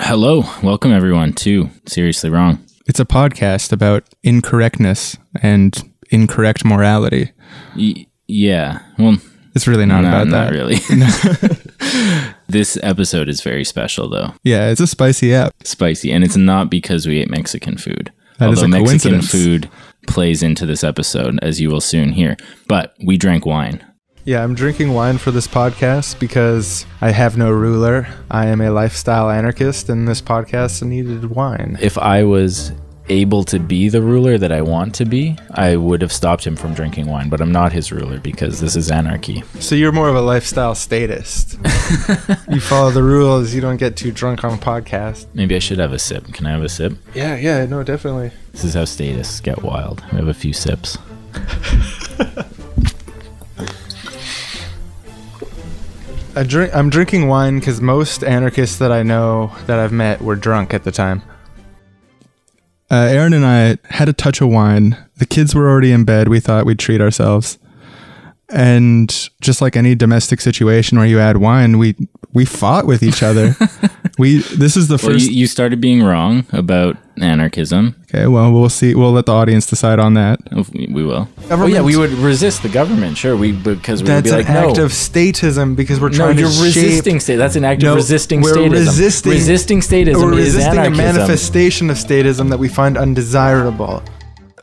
Hello, welcome everyone to Seriously Wrong. It's a podcast about incorrectness and incorrect morality. Yeah, well, it's really not about that. Not really. This episode is very special, though. Yeah, it's a spicy app. Spicy, and it's not because we ate Mexican food. That is a Mexican coincidence. food plays into this episode, as you will soon hear. But we drank wine. Yeah, I'm drinking wine for this podcast because I have no ruler. I am a lifestyle anarchist, and this podcast needed wine. If I was able to be the ruler that I want to be, I would have stopped him from drinking wine, but I'm not his ruler because this is anarchy. So you're more of a lifestyle statist. You follow the rules, you don't get too drunk on a podcast. Maybe I should have a sip. Can I have a sip? Yeah, no, definitely. This is how statists get wild. We have a few sips. I'm drinking wine because most anarchists that I know that I've met were drunk at the time. Aaron and I had a touch of wine. The kids were already in bed. We thought we'd treat ourselves. And just like any domestic situation where you add wine, we fought with each other. This is the first... You started being wrong about anarchism. Okay, well, we'll see. We'll let the audience decide on that. We will. Oh yeah, we would resist the government, sure. Because we would be like, no. That's an act of statism because we're trying to you're resisting state. That's an act of resisting statism. Resisting statism We're is resisting anarchism. A manifestation of statism that we find undesirable.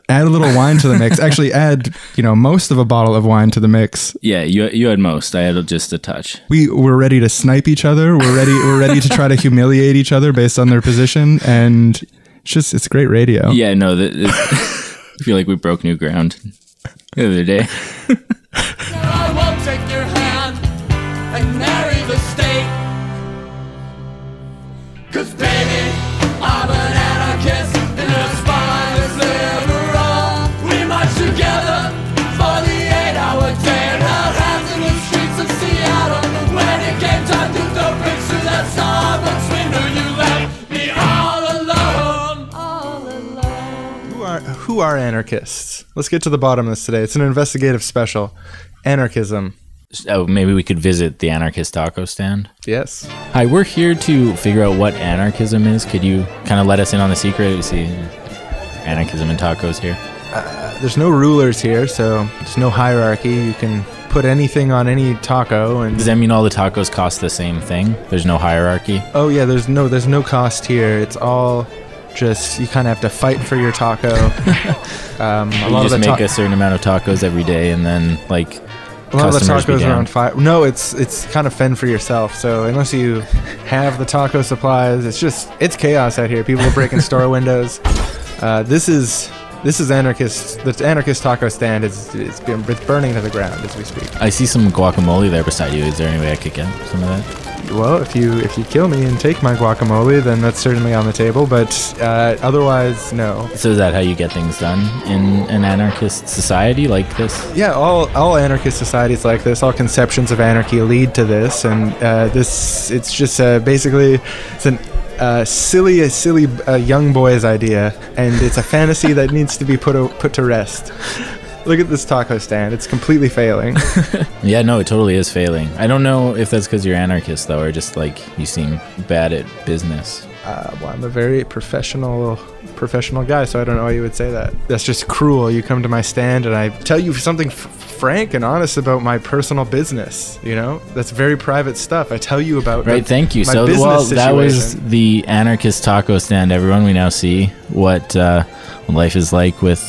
Add a little wine to the mix. Actually, add most of a bottle of wine to the mix. Yeah, you had most. I had just a touch. We're ready to snipe each other. We're ready to try to humiliate each other based on their position, and it's great radio. Yeah, no, I feel like we broke new ground the other day. I won't take your hand and marry the state. 'Cause baby, I'm an anarchist in a spineless liberal. We march together for the 8-hour day and held hands in the streets of Seattle. When it came time to throw bricks through that Starbucks window, you left me all alone. All alone. Who are anarchists? Let's get to the bottom of this today. It's an investigative special. Anarchism. Oh, maybe we could visit the Anarchist taco stand. Yes. Hi, we're here to figure out what anarchism is. Could you kind of let us in on the secret? You see anarchism and tacos here. There's no rulers here, so there's no hierarchy. You can put anything on any taco. And does that mean all the tacos cost the same thing? There's no hierarchy? Oh yeah, there's no cost here. It's all just, you kind of have to fight for your taco. You just make a certain amount of tacos every day, and then a lot of the tacos are on fire. No, it's kind of fend for yourself. So unless you have the taco supplies, it's chaos out here. People are breaking store windows. This is anarchist. The anarchist taco stand it's burning to the ground as we speak. I see some guacamole there beside you. Is there any way I could get some of that? Well, if you kill me and take my guacamole, then that's certainly on the table. But otherwise, no. So is that how you get things done in an anarchist society like this? Yeah, all anarchist societies like this, all conceptions of anarchy lead to this, and it's just basically it's an silly young boy's idea, and it's a fantasy that needs to be put to rest. Look at this taco stand. It's completely failing. Yeah, no, it totally is failing. I don't know if that's because you're anarchist, though, or just you seem bad at business. Well, I'm a very professional guy, so I don't know why you would say that. That's just cruel. You come to my stand and I tell you something frank and honest about my personal business. That's very private stuff. I tell you about thank you. My So, business that was situation. the Anarchist taco stand. Everyone, we now see what life is like with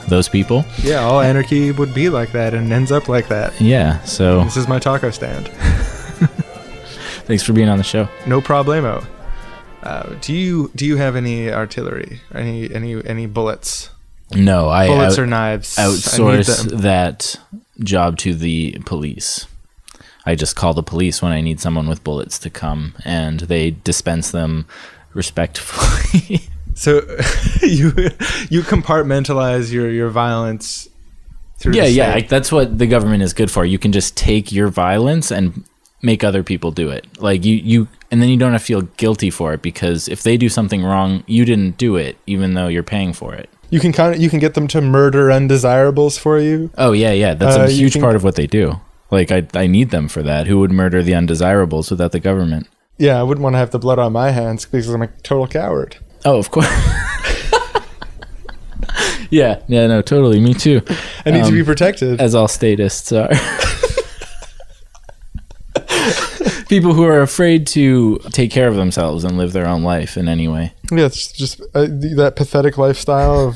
those people. Yeah, all anarchy would be like that and ends up like that. Yeah, so This is my taco stand. thanks for being on the show. No problemo. Do you have any artillery? Any bullets? No, I Bullets or knives? outsource that job to the police. I just call the police when I need someone with bullets to come, and they dispense them respectfully. So you compartmentalize your violence through the state. that's what the government is good for. You can just take your violence and make other people do it. And then you don't have to feel guilty for it, because if they do something wrong, you didn't do it, even though you're paying for it. You can get them to murder undesirables for you. Oh yeah, that's a huge part of what they do. I need them for that. Who would murder the undesirables without the government? Yeah, I wouldn't want to have the blood on my hands because I'm a total coward. Oh, of course. Yeah, no, totally. Me too. I need to be protected. As all statists are. People who are afraid to take care of themselves and live their own life in any way. Yeah, it's just that pathetic lifestyle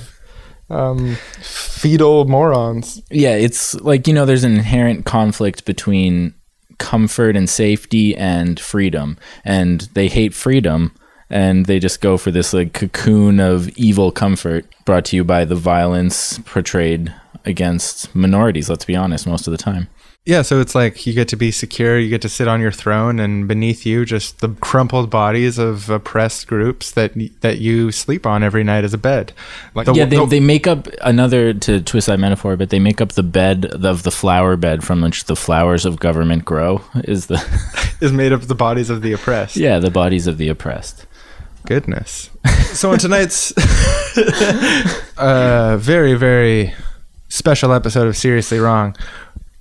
of fetal morons. Yeah, it's like, there's an inherent conflict between comfort and safety and freedom. And they hate freedom, and they just go for this like cocoon of evil comfort brought to you by the violence portrayed against minorities, let's be honest, most of the time. Yeah, so it's like you get to be secure, you get to sit on your throne, and beneath you just the crumpled bodies of oppressed groups that you sleep on every night as a bed. Like they make up another, to twist that metaphor, but they make up the bed of the flower bed from which the flowers of government grow is made up of the bodies of the oppressed. Yeah, the bodies of the oppressed. Goodness. So on tonight's very, very special episode of Seriously Wrong,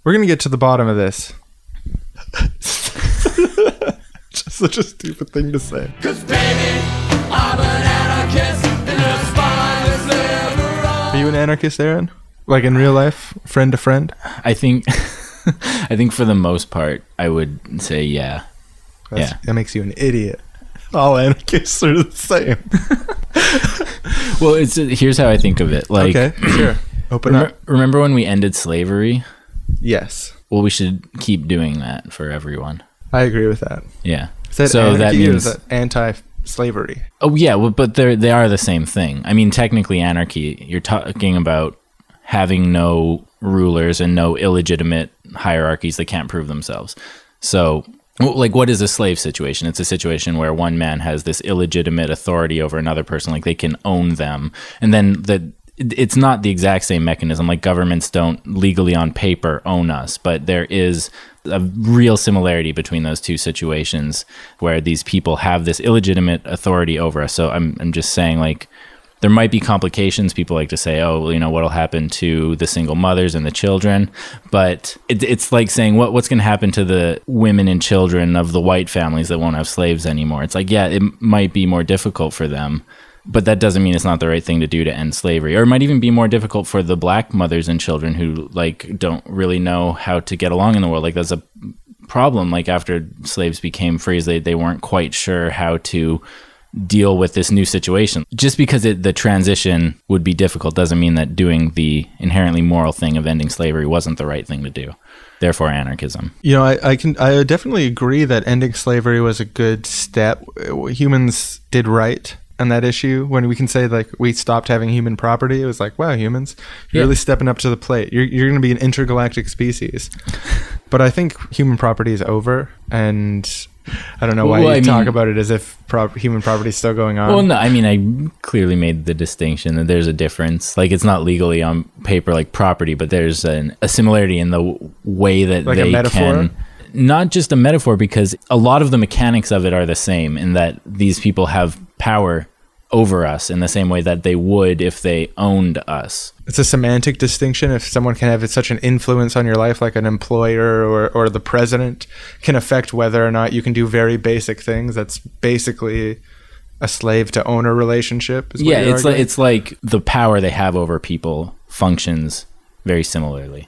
we're going to get to the bottom of this. Just such a stupid thing to say. 'Cause baby, I'm an anarchist in a spineless liberal. Are you an anarchist, Aaron? Like in real life? Friend to friend? I think for the most part, I would say yeah. That makes you an idiot. All anarchists are the same. Well, here's how I think of it. Like, okay, sure. Open up. Remember when we ended slavery? Yes. Well, we should keep doing that for everyone. I agree with that. Yeah. Is that so that means, or is that anti-slavery? Oh yeah, well, but they are the same thing. I mean, technically, anarchy. You're talking about having no rulers and no illegitimate hierarchies that can't prove themselves. So, like, what is a slave situation? It's a situation where one man has this illegitimate authority over another person, like they can own them, and then it's not the exact same mechanism. Like, governments don't legally on paper own us, but there is a real similarity between those two situations where these people have this illegitimate authority over us. So I'm just saying, like, there might be complications. People like to say, oh, what'll happen to the single mothers and the children, but it's like saying what's going to happen to the women and children of the white families that won't have slaves anymore. It's like, yeah, it might be more difficult for them, but that doesn't mean it's not the right thing to do to end slavery. Or it might even be more difficult for the black mothers and children who like don't really know how to get along in the world. Like, that's a problem. Like, after slaves became free, they weren't quite sure how to deal with this new situation. Just because the transition would be difficult doesn't mean that doing the inherently moral thing of ending slavery wasn't the right thing to do. Therefore, anarchism. I definitely agree that ending slavery was a good step. Humans did right on that issue. When we can say, like, we stopped having human property, it was like, wow, humans, you're really stepping up to the plate. You're going to be an intergalactic species. But I think human property is over, and I don't know why you talk about it as if human property is still going on. Well, no, I mean, I clearly made the distinction that there's a difference. Like, it's not legally on paper like property, but there's a similarity in the way that like they a metaphor? can. Not just a metaphor, because a lot of the mechanics of it are the same in that these people have power over us in the same way that they would if they owned us. It's a semantic distinction. If someone can have such an influence on your life, like an employer or the president can affect whether or not you can do very basic things, that's basically a slave to owner relationship. Yeah, it's like the power they have over people functions very similarly.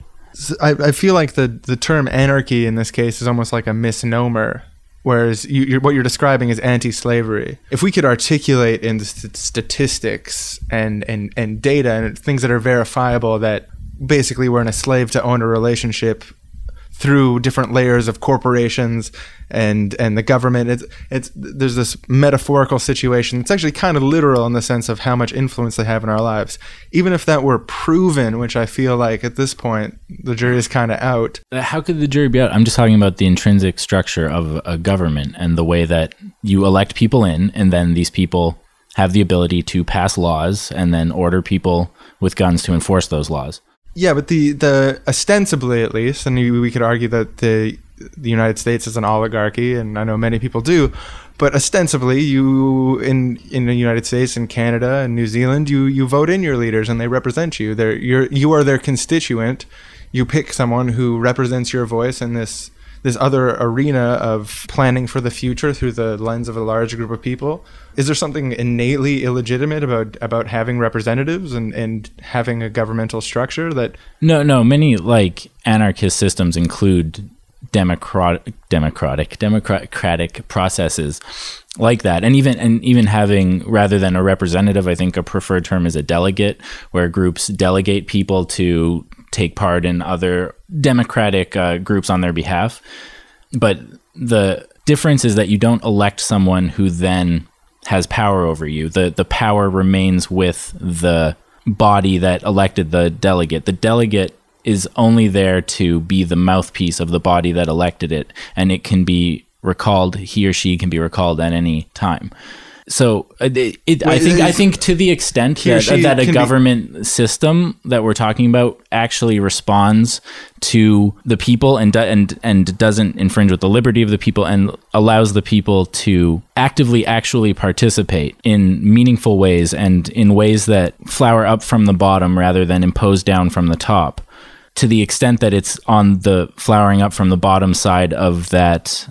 I feel like the term anarchy in this case is almost like a misnomer, whereas what you're describing is anti-slavery. If we could articulate in the statistics and data and things that are verifiable that basically we're in a slave to owner relationship through different layers of corporations and the government, there's this metaphorical situation. It's actually kind of literal in the sense of how much influence they have in our lives. Even if that were proven, which I feel like at this point the jury is kind of out. How could the jury be out? I'm just talking about the intrinsic structure of a government and the way that you elect people in, and then these people have the ability to pass laws and then order people with guns to enforce those laws. Yeah, but the ostensibly, at least, and we could argue that the United States is an oligarchy, and I know many people do, but ostensibly, you in the United States and Canada and New Zealand, you vote in your leaders and they represent you. You are their constituent. You pick someone who represents your voice in this other arena of planning for the future through the lens of a large group of people. Is there something innately illegitimate about having representatives and having a governmental structure that... No, many like anarchist systems include democratic processes like that, and even having, rather than a representative, I think a preferred term is a delegate, where groups delegate people to take part in other democratic groups on their behalf. But the difference is that you don't elect someone who then has power over you. The power remains with the body that elected the delegate. The delegate is only there to be the mouthpiece of the body that elected it, and it can be recalled, he or she can be recalled at any time. So I think to the extent that a government system that we're talking about actually responds to the people and doesn't infringe with the liberty of the people and allows the people to actively actually participate in meaningful ways and in ways that flower up from the bottom rather than impose down from the top, to the extent that it's on the flowering up from the bottom side of that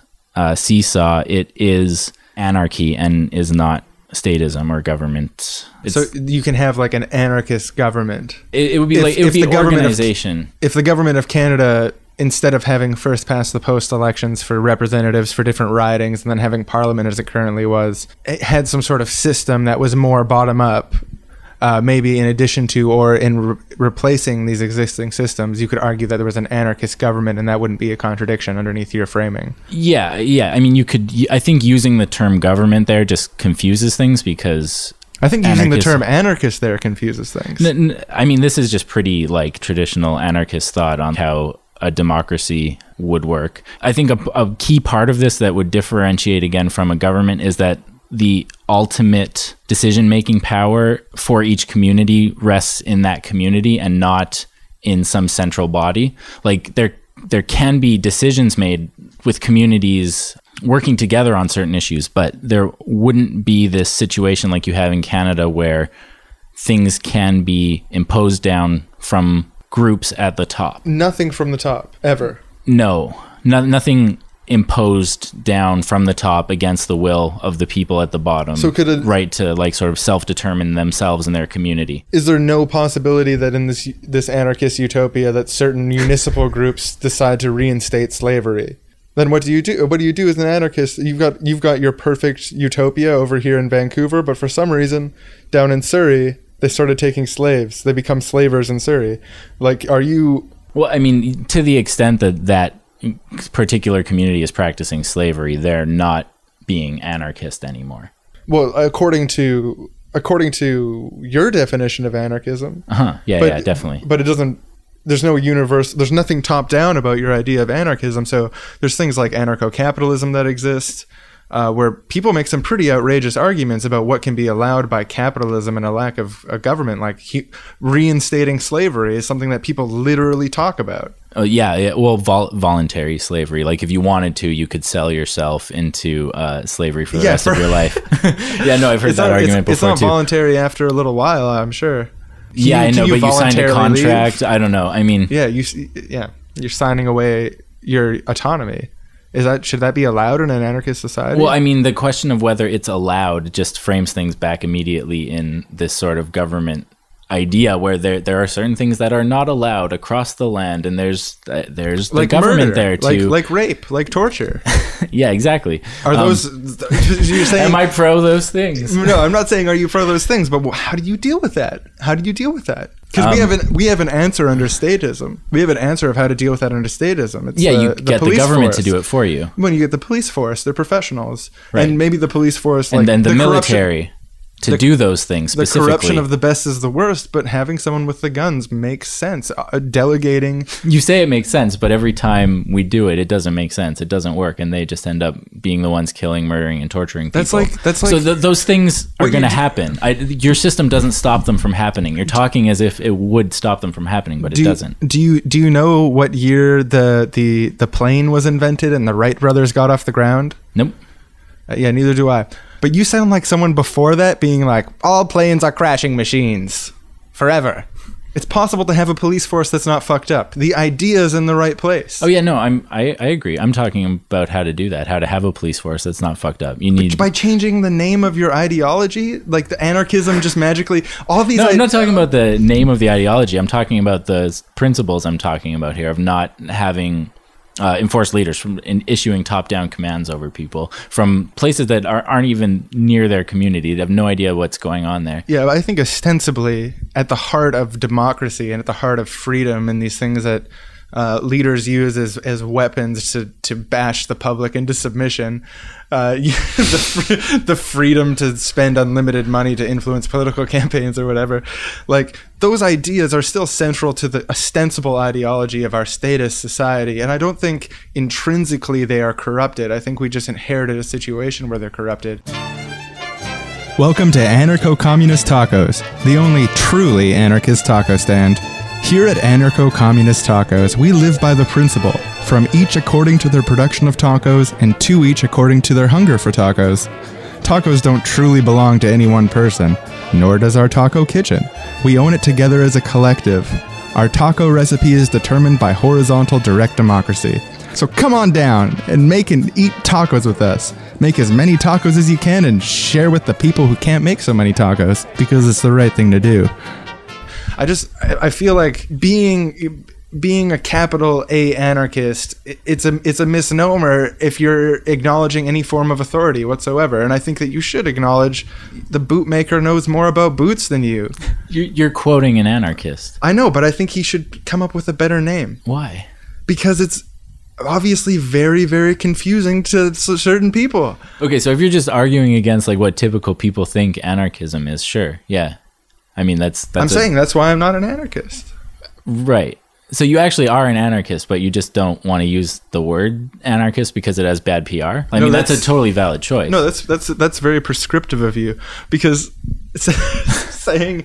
seesaw, it is anarchy and is not statism or government. So you can have like an anarchist government. It would be organization. If the government of Canada, instead of having first past the post elections for representatives for different ridings and then having parliament as it currently was, it had some sort of system that was more bottom up, maybe in addition to or in replacing these existing systems, you could argue that there was an anarchist government, and that wouldn't be a contradiction underneath your framing. Yeah. I mean, I think using the term government there just confuses things, because I think using the term anarchist there confuses things. I mean, this is just pretty like traditional anarchist thought on how a democracy would work. I think a key part of this that would differentiate again from a government is that the ultimate decision-making power for each community rests in that community and not in some central body. Like there can be decisions made with communities working together on certain issues, but there wouldn't be this situation like you have in Canada where things can be imposed down from groups at the top. Nothing from the top, ever. No, nothing imposed down from the top against the will of the people at the bottom. So right to like sort of self-determine themselves and their community. Is there no possibility that in this anarchist utopia that certain municipal groups decide to reinstate slavery? Then what do you do? What do you do as an anarchist? You've got your perfect utopia over here in Vancouver, but for some reason down in Surrey they started taking slaves. They become slavers in Surrey. Like, are you... Well, I mean, to the extent that particular community is practicing slavery, they're not being anarchist anymore. Well, according to your definition of anarchism. Yeah, definitely. But it doesn't... There's no universe... There's nothing top-down about your idea of anarchism. So there's things like anarcho-capitalism that exist, where people make some pretty outrageous arguments about what can be allowed by capitalism and a lack of a government. Like reinstating slavery is something that people literally talk about. Yeah. Well, voluntary slavery. Like if you wanted to, you could sell yourself into slavery for the rest of your life. Yeah, no, I've heard that argument before too. It's not voluntary after a little while, I'm sure. I know, but you signed a contract. Leave? I don't know. I mean, you're signing away your autonomy. Should that be allowed in an anarchist society? Well, I mean, the question of whether it's allowed just frames things back immediately in this sort of government idea where there are certain things that are not allowed across the land, and there's the like government murder, there too, like rape, like torture. Yeah, exactly. Are those? You're saying? Am I pro those things? No, I'm not saying are you pro those things, but how do you deal with that? Because we have an answer under statism. We have an answer of how to deal with that under statism. It's you get the government to do it for you. When you get the police force, they're professionals, right. And maybe the police force, and then the military. To do those things specifically. The corruption of the best is the worst, but having someone with the guns makes sense. Delegating... You say it makes sense, but every time we do it, it doesn't make sense. It doesn't work, and they just end up being the ones killing, murdering, and torturing people. That's like... So those things are going to happen. Your system doesn't stop them from happening. You're talking as if it would stop them from happening, but it doesn't. Do you know what year the plane was invented and the Wright brothers got off the ground? Nope. Yeah, neither do I. But you sound like someone before that being like, all planes are crashing machines. Forever. It's possible to have a police force that's not fucked up. The idea is in the right place. Oh yeah, no, I agree. I'm talking about how to do that, how to have a police force that's not fucked up. You need by changing the name of your ideology, like the anarchism just magically all these. No, I'm not talking about the name of the ideology. I'm talking about the principles I'm talking about here of not having enforced leaders from issuing top-down commands over people from places that aren't even near their community. They have no idea what's going on there. Yeah, I think ostensibly at the heart of democracy and at the heart of freedom and these things that leaders use as weapons to bash the public into submission, the freedom to spend unlimited money to influence political campaigns or whatever, like those ideas are still central to the ostensible ideology of our statist society, and I don't think intrinsically they are corrupted. I think we just inherited a situation where they're corrupted. Welcome to Anarcho-Communist Tacos, the only truly anarchist taco stand. Here at Anarcho-Communist Tacos, we live by the principle, from each according to their production of tacos and to each according to their hunger for tacos. Tacos don't truly belong to any one person, nor does our taco kitchen. We own it together as a collective. Our taco recipe is determined by horizontal direct democracy. So come on down and make and eat tacos with us. Make as many tacos as you can and share with the people who can't make so many tacos, because it's the right thing to do. I feel like being a capital A anarchist, it's a misnomer if you're acknowledging any form of authority whatsoever. And I think that you should acknowledge the bootmaker knows more about boots than you. You're quoting an anarchist. I know, but I think he should come up with a better name. Why? Because it's obviously very, very confusing to certain people. Okay, so if you're just arguing against like what typical people think anarchism is, sure, yeah. I mean, that's I'm saying that's why I'm not an anarchist. Right. So you actually are an anarchist, but you just don't want to use the word anarchist because it has bad PR? I mean, that's a totally valid choice. No, that's very prescriptive of you, because saying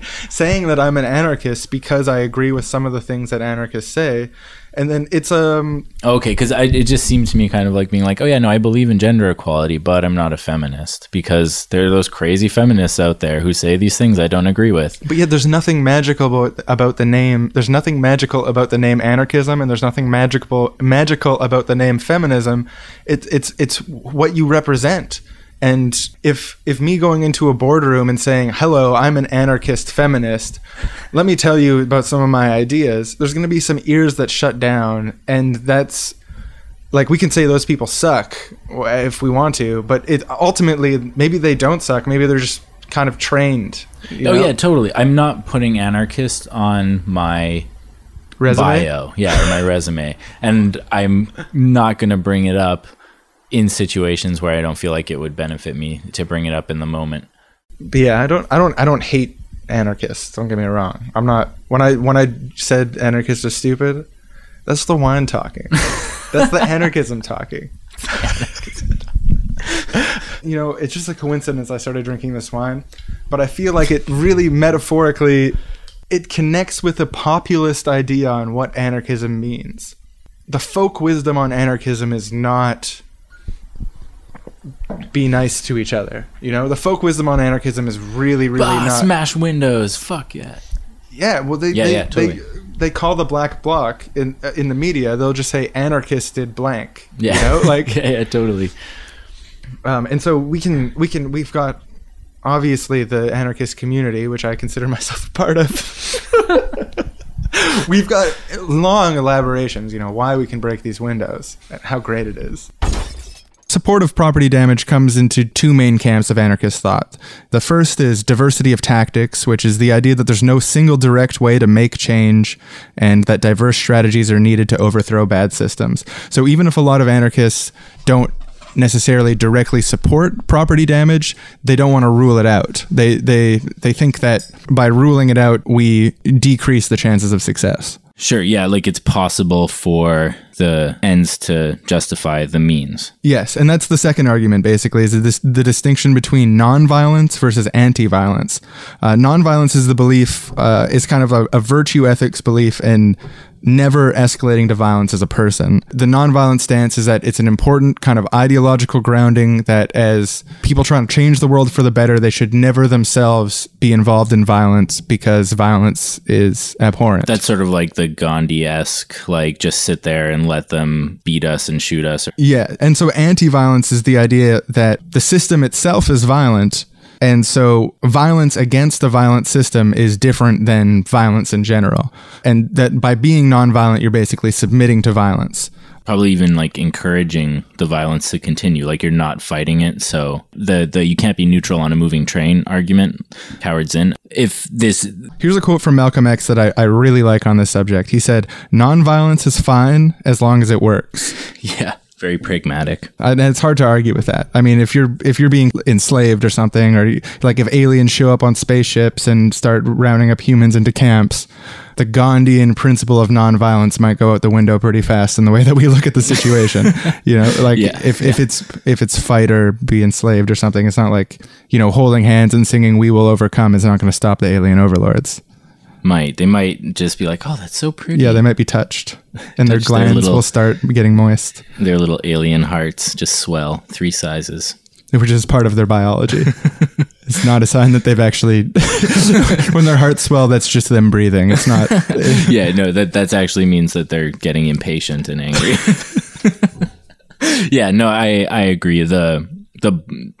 that I'm an anarchist because I agree with some of the things that anarchists say, and then it's okay, because it just seemed to me kind of like being like, oh yeah, no, I believe in gender equality, but I'm not a feminist, because there are those crazy feminists out there who say these things I don't agree with. But yet there's nothing magical about the name. There's nothing magical about the name anarchism, and there's nothing magical about the name feminism. It's what you represent. And if me going into a boardroom and saying, hello, I'm an anarchist feminist, let me tell you about some of my ideas, there's going to be some ears that shut down. And that's like, we can say those people suck if we want to, but it ultimately, maybe they don't suck. Maybe they're just kind of trained. You know? Yeah, totally. I'm not putting anarchist on my resume? bio. Yeah, or my resume. And I'm not going to bring it up in situations where I don't feel like it would benefit me to bring it up in the moment. But yeah, I don't hate anarchists. Don't get me wrong. I'm not. When I said anarchists are stupid, that's the wine talking. That's the anarchism talking. You know, it's just a coincidence I started drinking this wine, but I feel like it really metaphorically it connects with a populist idea on what anarchism means. The folk wisdom on anarchism is not be nice to each other. You know, the folk wisdom on anarchism is really not smash windows. Fuck yeah. Yeah, well, totally. They call the black bloc in the media. They'll just say anarchist did blank. Yeah, you know, like yeah, totally. And so we've got obviously the anarchist community, which I consider myself a part of. We've got long elaborations, you know, why we can break these windows and how great it is. Support of property damage comes into two main camps of anarchist thought. The first is diversity of tactics, which is the idea that there's no single direct way to make change and that diverse strategies are needed to overthrow bad systems. So even if a lot of anarchists don't necessarily directly support property damage, they don't want to rule it out. They think that by ruling it out, we decrease the chances of success. Sure, yeah, like it's possible for the ends to justify the means. Yes, and that's the second argument, basically, is the distinction between nonviolence versus anti-violence. Nonviolence is the belief, is kind of a virtue ethics belief in never escalating to violence as a person. The nonviolent stance is that it's an important kind of ideological grounding that as people trying to change the world for the better, they should never themselves be involved in violence because violence is abhorrent. That's sort of like the Gandhi-esque, like just sit there and let them beat us and shoot us. Yeah. And so anti-violence is the idea that the system itself is violent. And so violence against a violent system is different than violence in general. And that by being nonviolent, you're basically submitting to violence. Probably even like encouraging the violence to continue, like you're not fighting it. So the you can't be neutral on a moving train argument, Howard's in. Here's a quote from Malcolm X that I really like on this subject. He said, "Nonviolence is fine as long as it works." Yeah. Very pragmatic. And it's hard to argue with that. I mean, if you're being enslaved or something, or like if aliens show up on spaceships and start rounding up humans into camps, the Gandhian principle of nonviolence might go out the window pretty fast in the way that we look at the situation. You know, like if it's fight or be enslaved or something, it's not like, you know, holding hands and singing "We Will Overcome" is not going to stop the alien overlords. They might just be like, oh, that's so pretty. Yeah, they might be touched, and their glands will start getting moist. Their little alien hearts just swell 3 sizes. Which is part of their biology. It's not a sign that they've actually, when their hearts swell, that's just them breathing. It's not. Yeah, no, that actually means that they're getting impatient and angry. Yeah, no, I agree. The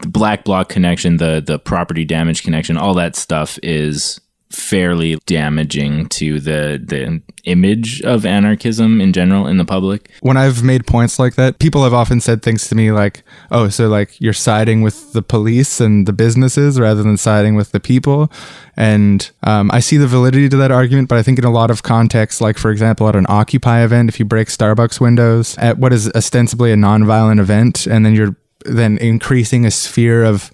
black bloc connection, the property damage connection, all that stuff is fairly damaging to the image of anarchism in general in the public. When I've made points like that, people have often said things to me like, oh, so like you're siding with the police and the businesses rather than siding with the people. And I see the validity to that argument, but I think in a lot of contexts, like for example, at an Occupy event, if you break Starbucks windows at what is ostensibly a nonviolent event, and then you're then increasing a sphere of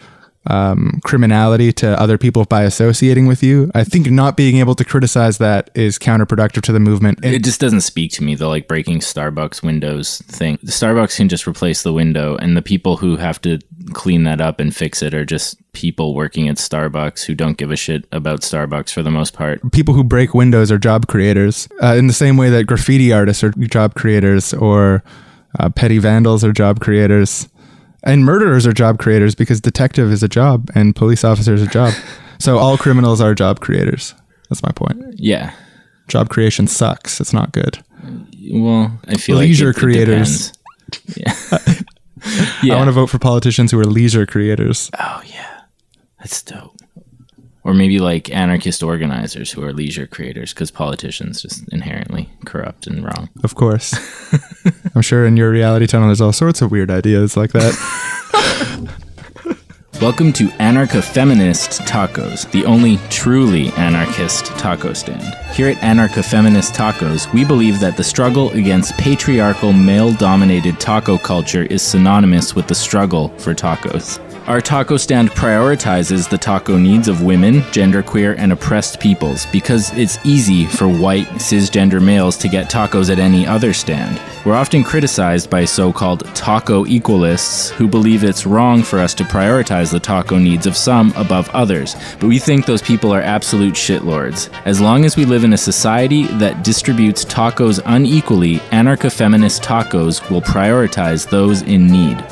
criminality to other people by associating with you. I think not being able to criticize that is counterproductive to the movement. It just doesn't speak to me, the like breaking Starbucks windows thing. The Starbucks can just replace the window, and the people who have to clean that up and fix it are just people working at Starbucks who don't give a shit about Starbucks for the most part. People who break windows are job creators, in the same way that graffiti artists are job creators, or petty vandals are job creators. And murderers are job creators because detective is a job and police officer is a job. So all criminals are job creators. That's my point. Yeah. Job creation sucks. It's not good. Well, I feel leisure like creators. Yeah. Yeah. I want to vote for politicians who are leisure creators. Oh, yeah. That's dope. Or maybe like anarchist organizers who are leisure creators, because politicians just inherently corrupt and wrong. Of course. I'm sure in your reality tunnel there's all sorts of weird ideas like that. Welcome to Anarcho-Feminist Tacos, the only truly anarchist taco stand. Here at Anarcho-Feminist Tacos, we believe that the struggle against patriarchal, male-dominated taco culture is synonymous with the struggle for tacos. Our taco stand prioritizes the taco needs of women, genderqueer, and oppressed peoples because it's easy for white, cisgender males to get tacos at any other stand. We're often criticized by so-called taco equalists who believe it's wrong for us to prioritize the taco needs of some above others, but we think those people are absolute shitlords. As long as we live in a society that distributes tacos unequally, anarcho-feminist tacos will prioritize those in need.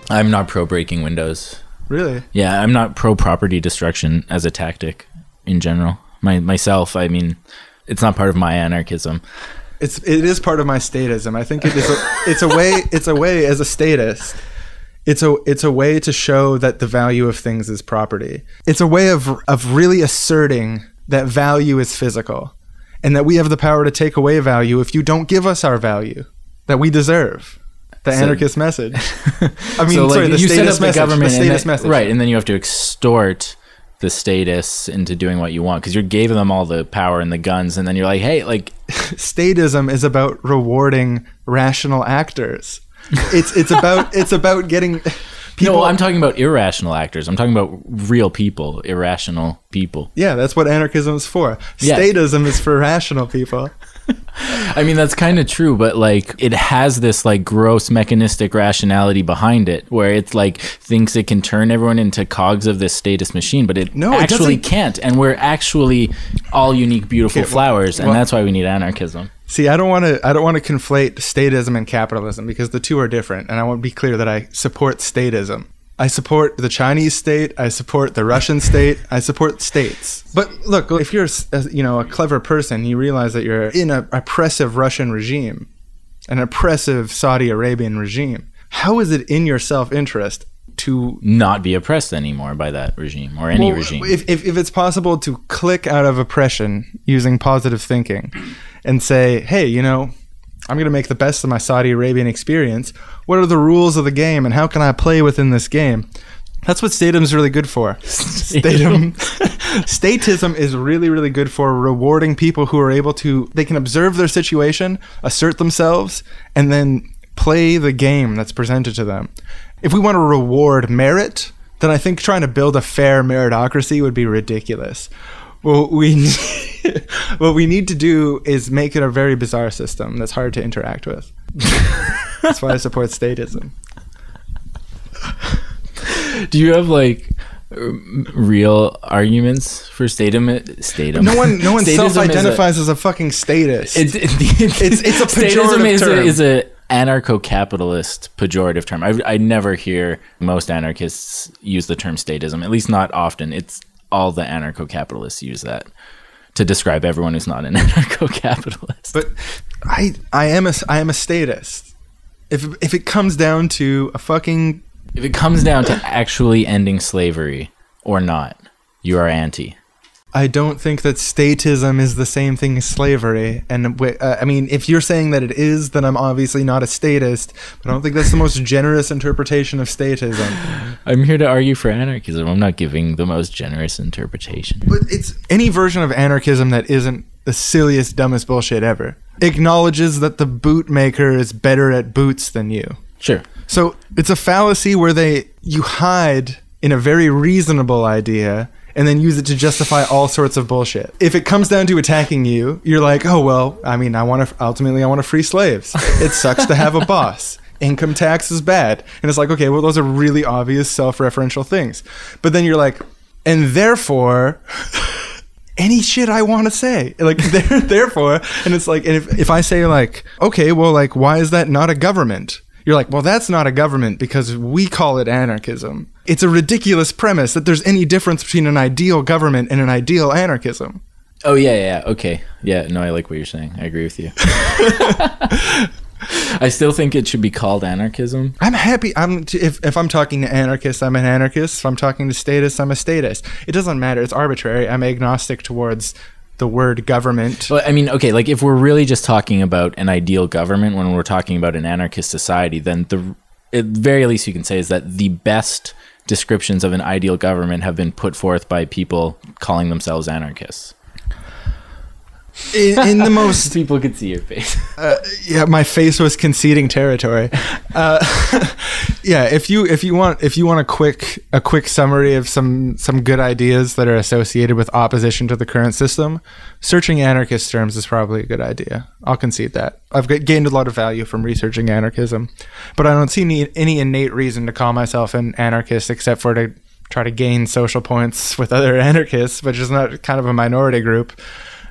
I'm not pro breaking windows. Really? Yeah, I'm not pro property destruction as a tactic in general. Myself, I mean, it's not part of my anarchism. It is part of my statism. I think it's a way as a statist. It's a way to show that the value of things is property. It's a way of really asserting that value is physical, and that we have the power to take away value if you don't give us our value that we deserve. The anarchist message. I mean, so like, sorry, the you set up statist the message. government, The statist message. Right, and then you have to extort the statists into doing what you want because you gave them all the power and the guns, and then you're like, hey, like, statism is about rewarding rational actors. It's about getting people. No, I'm talking about irrational actors. I'm talking about real people, irrational people. Yeah, that's what anarchism is for. Yeah. Statism is for rational people. I mean, that's kind of true, but like it has this like gross mechanistic rationality behind it where it's like thinks it can turn everyone into cogs of this statist machine, but it actually can't. And we're actually all unique, beautiful flowers. And that's why we need anarchism. See, I don't want to conflate statism and capitalism because the two are different. And I want to be clear that I support statism. I support the Chinese state. I support the Russian state. I support states. But look, if you're a clever person, you realize that you're in an oppressive Russian regime, an oppressive Saudi Arabian regime. How is it in your self-interest to not be oppressed anymore by that regime or any regime? If it's possible to click out of oppression using positive thinking and say, hey, I'm going to make the best of my Saudi Arabian experience. What are the rules of the game and how can I play within this game? That's what statism's really good for. Statism is really, really good for rewarding people who are able to, they can observe their situation, assert themselves, and then play the game that's presented to them. If we want to reward merit, then I think trying to build a fair meritocracy would be ridiculous. What we need to do is make it a very bizarre system that's hard to interact with. That's why I support statism. Do you have like real arguments for statism? No one self-identifies as a fucking statist. It's a pejorative term. Is a anarcho-capitalist pejorative term. I never hear most anarchists use the term statism, at least not often. It's all the anarcho-capitalists use that to describe everyone who's not an anarcho-capitalist. But I am a statist. If it comes down to if it comes down to actually ending slavery or not, you are anti. I don't think that statism is the same thing as slavery. And I mean, if you're saying that it is, then I'm obviously not a statist. But I don't think that's the most generous interpretation of statism. I'm here to argue for anarchism. I'm not giving the most generous interpretation. But it's any version of anarchism that isn't the silliest, dumbest bullshit ever. Acknowledges that the bootmaker is better at boots than you. Sure. So it's a fallacy where you hide in a very reasonable idea and then use it to justify all sorts of bullshit. If it comes down to attacking you, you're like, oh, well, I mean, I want to free slaves. It sucks to have a boss. Income tax is bad. And it's like, okay, well, those are really obvious self-referential things. But then you're like, and therefore, any shit I want to say. Like, therefore, and it's like, and if I say like, okay, well, like, why is that not a government? You're like, well, that's not a government because we call it anarchism. It's a ridiculous premise that there's any difference between an ideal government and an ideal anarchism. Oh, yeah. Okay. Yeah, no, I like what you're saying. I agree with you. I still think it should be called anarchism. I'm happy. If I'm talking to anarchists, I'm an anarchist. If I'm talking to statists, I'm a statist. It doesn't matter. It's arbitrary. I'm agnostic towards the word government. Well, I mean, okay, like if we're really just talking about an ideal government when we're talking about an anarchist society, then at very least you can say is that the best descriptions of an ideal government have been put forth by people calling themselves anarchists. In the most people could see your face. Yeah, my face was conceding territory. Yeah, if you want a quick summary of some good ideas that are associated with opposition to the current system, searching anarchist terms is probably a good idea. I'll concede that. I've gained a lot of value from researching anarchism, but I don't see any innate reason to call myself an anarchist except for to try to gain social points with other anarchists, which is not kind of a minority group.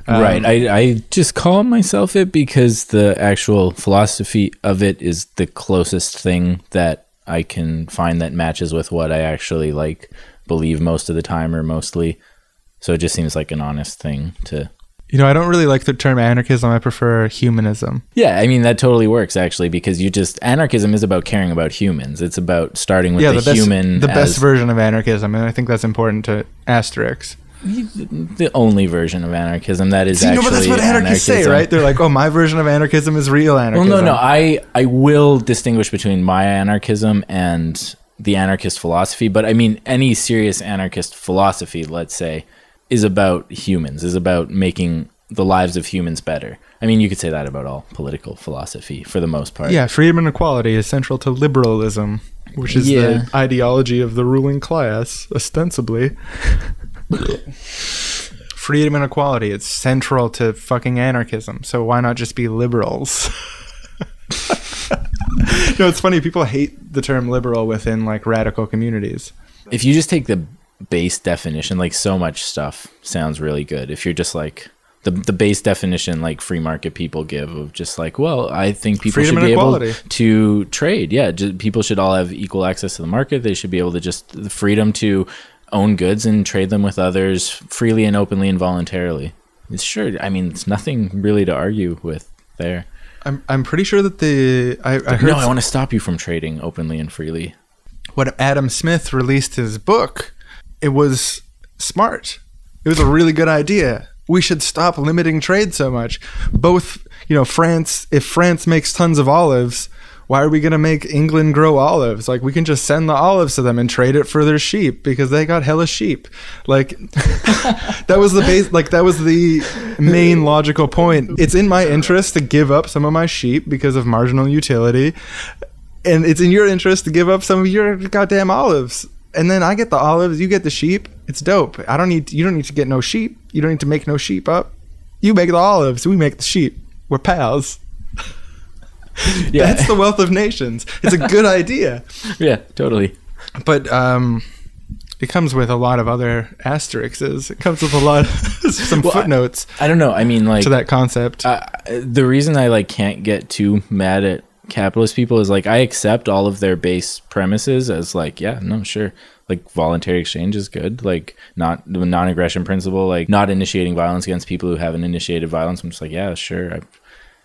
Right. I just call myself it because the actual philosophy of it is the closest thing that I can find that matches with what I actually believe most of the time or mostly. So it just seems like an honest thing to... I don't really like the term anarchism. I prefer humanism. Yeah, I mean, that totally works, actually, because anarchism is about caring about humans. It's about starting with the human. The best version of anarchism, and I think that's important to asterisk. The only version of anarchism that is actually but that's what anarchists say, right? They're like, oh, my version of anarchism is real anarchism. Well, no, I will distinguish between my anarchism and the anarchist philosophy, but I mean, any serious anarchist philosophy, let's say, is about humans, is about making the lives of humans better. I mean, you could say that about all political philosophy for the most part. Yeah, freedom and equality is central to liberalism, which is the ideology of the ruling class, ostensibly. freedom and equality. It's central to fucking anarchism. So why not just be liberals? No, it's funny. People hate the term liberal within like radical communities. If you just take the base definition, like so much stuff sounds really good. If you're just like the base definition, like free market people give of just like, well, I think people Freedom should be and equality. able to trade. Yeah, people should all have equal access to the market. They should be able to the freedom to own goods and trade them with others freely and openly and voluntarily. It's sure. I mean, it's nothing really to argue with there. I'm pretty sure that I heard. No, I want to stop you from trading openly and freely. When Adam Smith released his book, it was smart. It was a really good idea. We should stop limiting trade so much. Both, France, if France makes tons of olives, why are we going to make England grow olives? Like, we can just send the olives to them and trade it for their sheep because they got hella sheep. Like, that was the main logical point. It's in my interest to give up some of my sheep because of marginal utility. And it's in your interest to give up some of your goddamn olives. And then I get the olives, you get the sheep. It's dope. You don't need to get no sheep. You don't need to make no sheep up. You make the olives, we make the sheep. We're pals. Yeah. That's the wealth of nations. It's a good idea. Yeah, totally. But it comes with a lot of other asterisks. It comes with a lot of some footnotes. I don't know. I mean, like, to that concept. The reason I like can't get too mad at capitalist people is like I accept all of their base premises as like, yeah, no, sure. Like voluntary exchange is good. Like not the non-aggression principle, like not initiating violence against people who haven't initiated violence. I'm just like, yeah, sure. I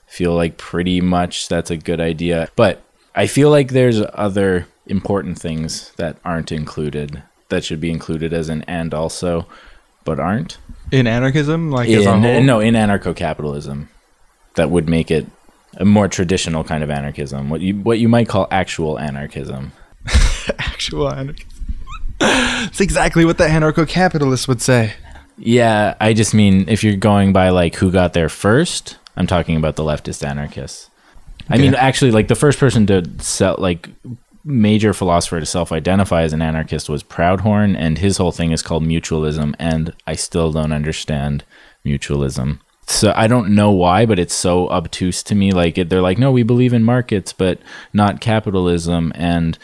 feel like pretty much that's a good idea. But I feel like there's other important things that aren't included that should be included as an and also, but aren't. In anarchism? Like as a whole? No, in anarcho-capitalism. That would make it a more traditional kind of anarchism. What you might call actual anarchism. Actual anarchism. It's exactly what the anarcho-capitalists would say. Yeah, I just mean if you're going by like who got there first, I'm talking about the leftist anarchists. I mean, actually, like the first person to major philosopher to self-identify as an anarchist was Proudhon, and his whole thing is called mutualism, and I still don't understand mutualism. So I don't know why, but it's so obtuse to me. Like they're like, no, we believe in markets, but not capitalism. And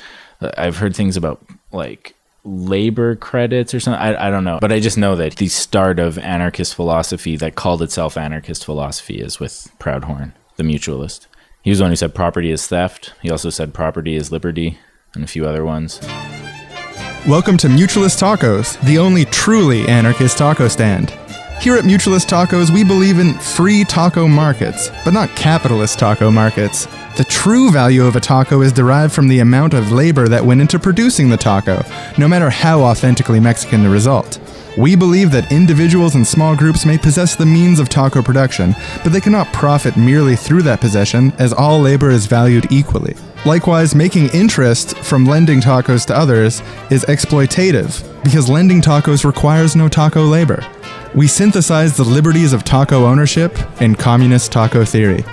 I've heard things about like labor credits or something. I don't know, but I just know that the start of anarchist philosophy that called itself anarchist philosophy is with Proudhon, the mutualist. He was the one who said property is theft. He also said property is liberty, and a few other ones. Welcome to Mutualist Tacos, the only truly anarchist taco stand. Here at Mutualist Tacos, we believe in free taco markets, but not capitalist taco markets. The true value of a taco is derived from the amount of labor that went into producing the taco, no matter how authentically Mexican the result. We believe that individuals and small groups may possess the means of taco production, but they cannot profit merely through that possession, as all labor is valued equally. Likewise, making interest from lending tacos to others is exploitative, because lending tacos requires no taco labor. We synthesize the liberties of taco ownership in communist taco theory.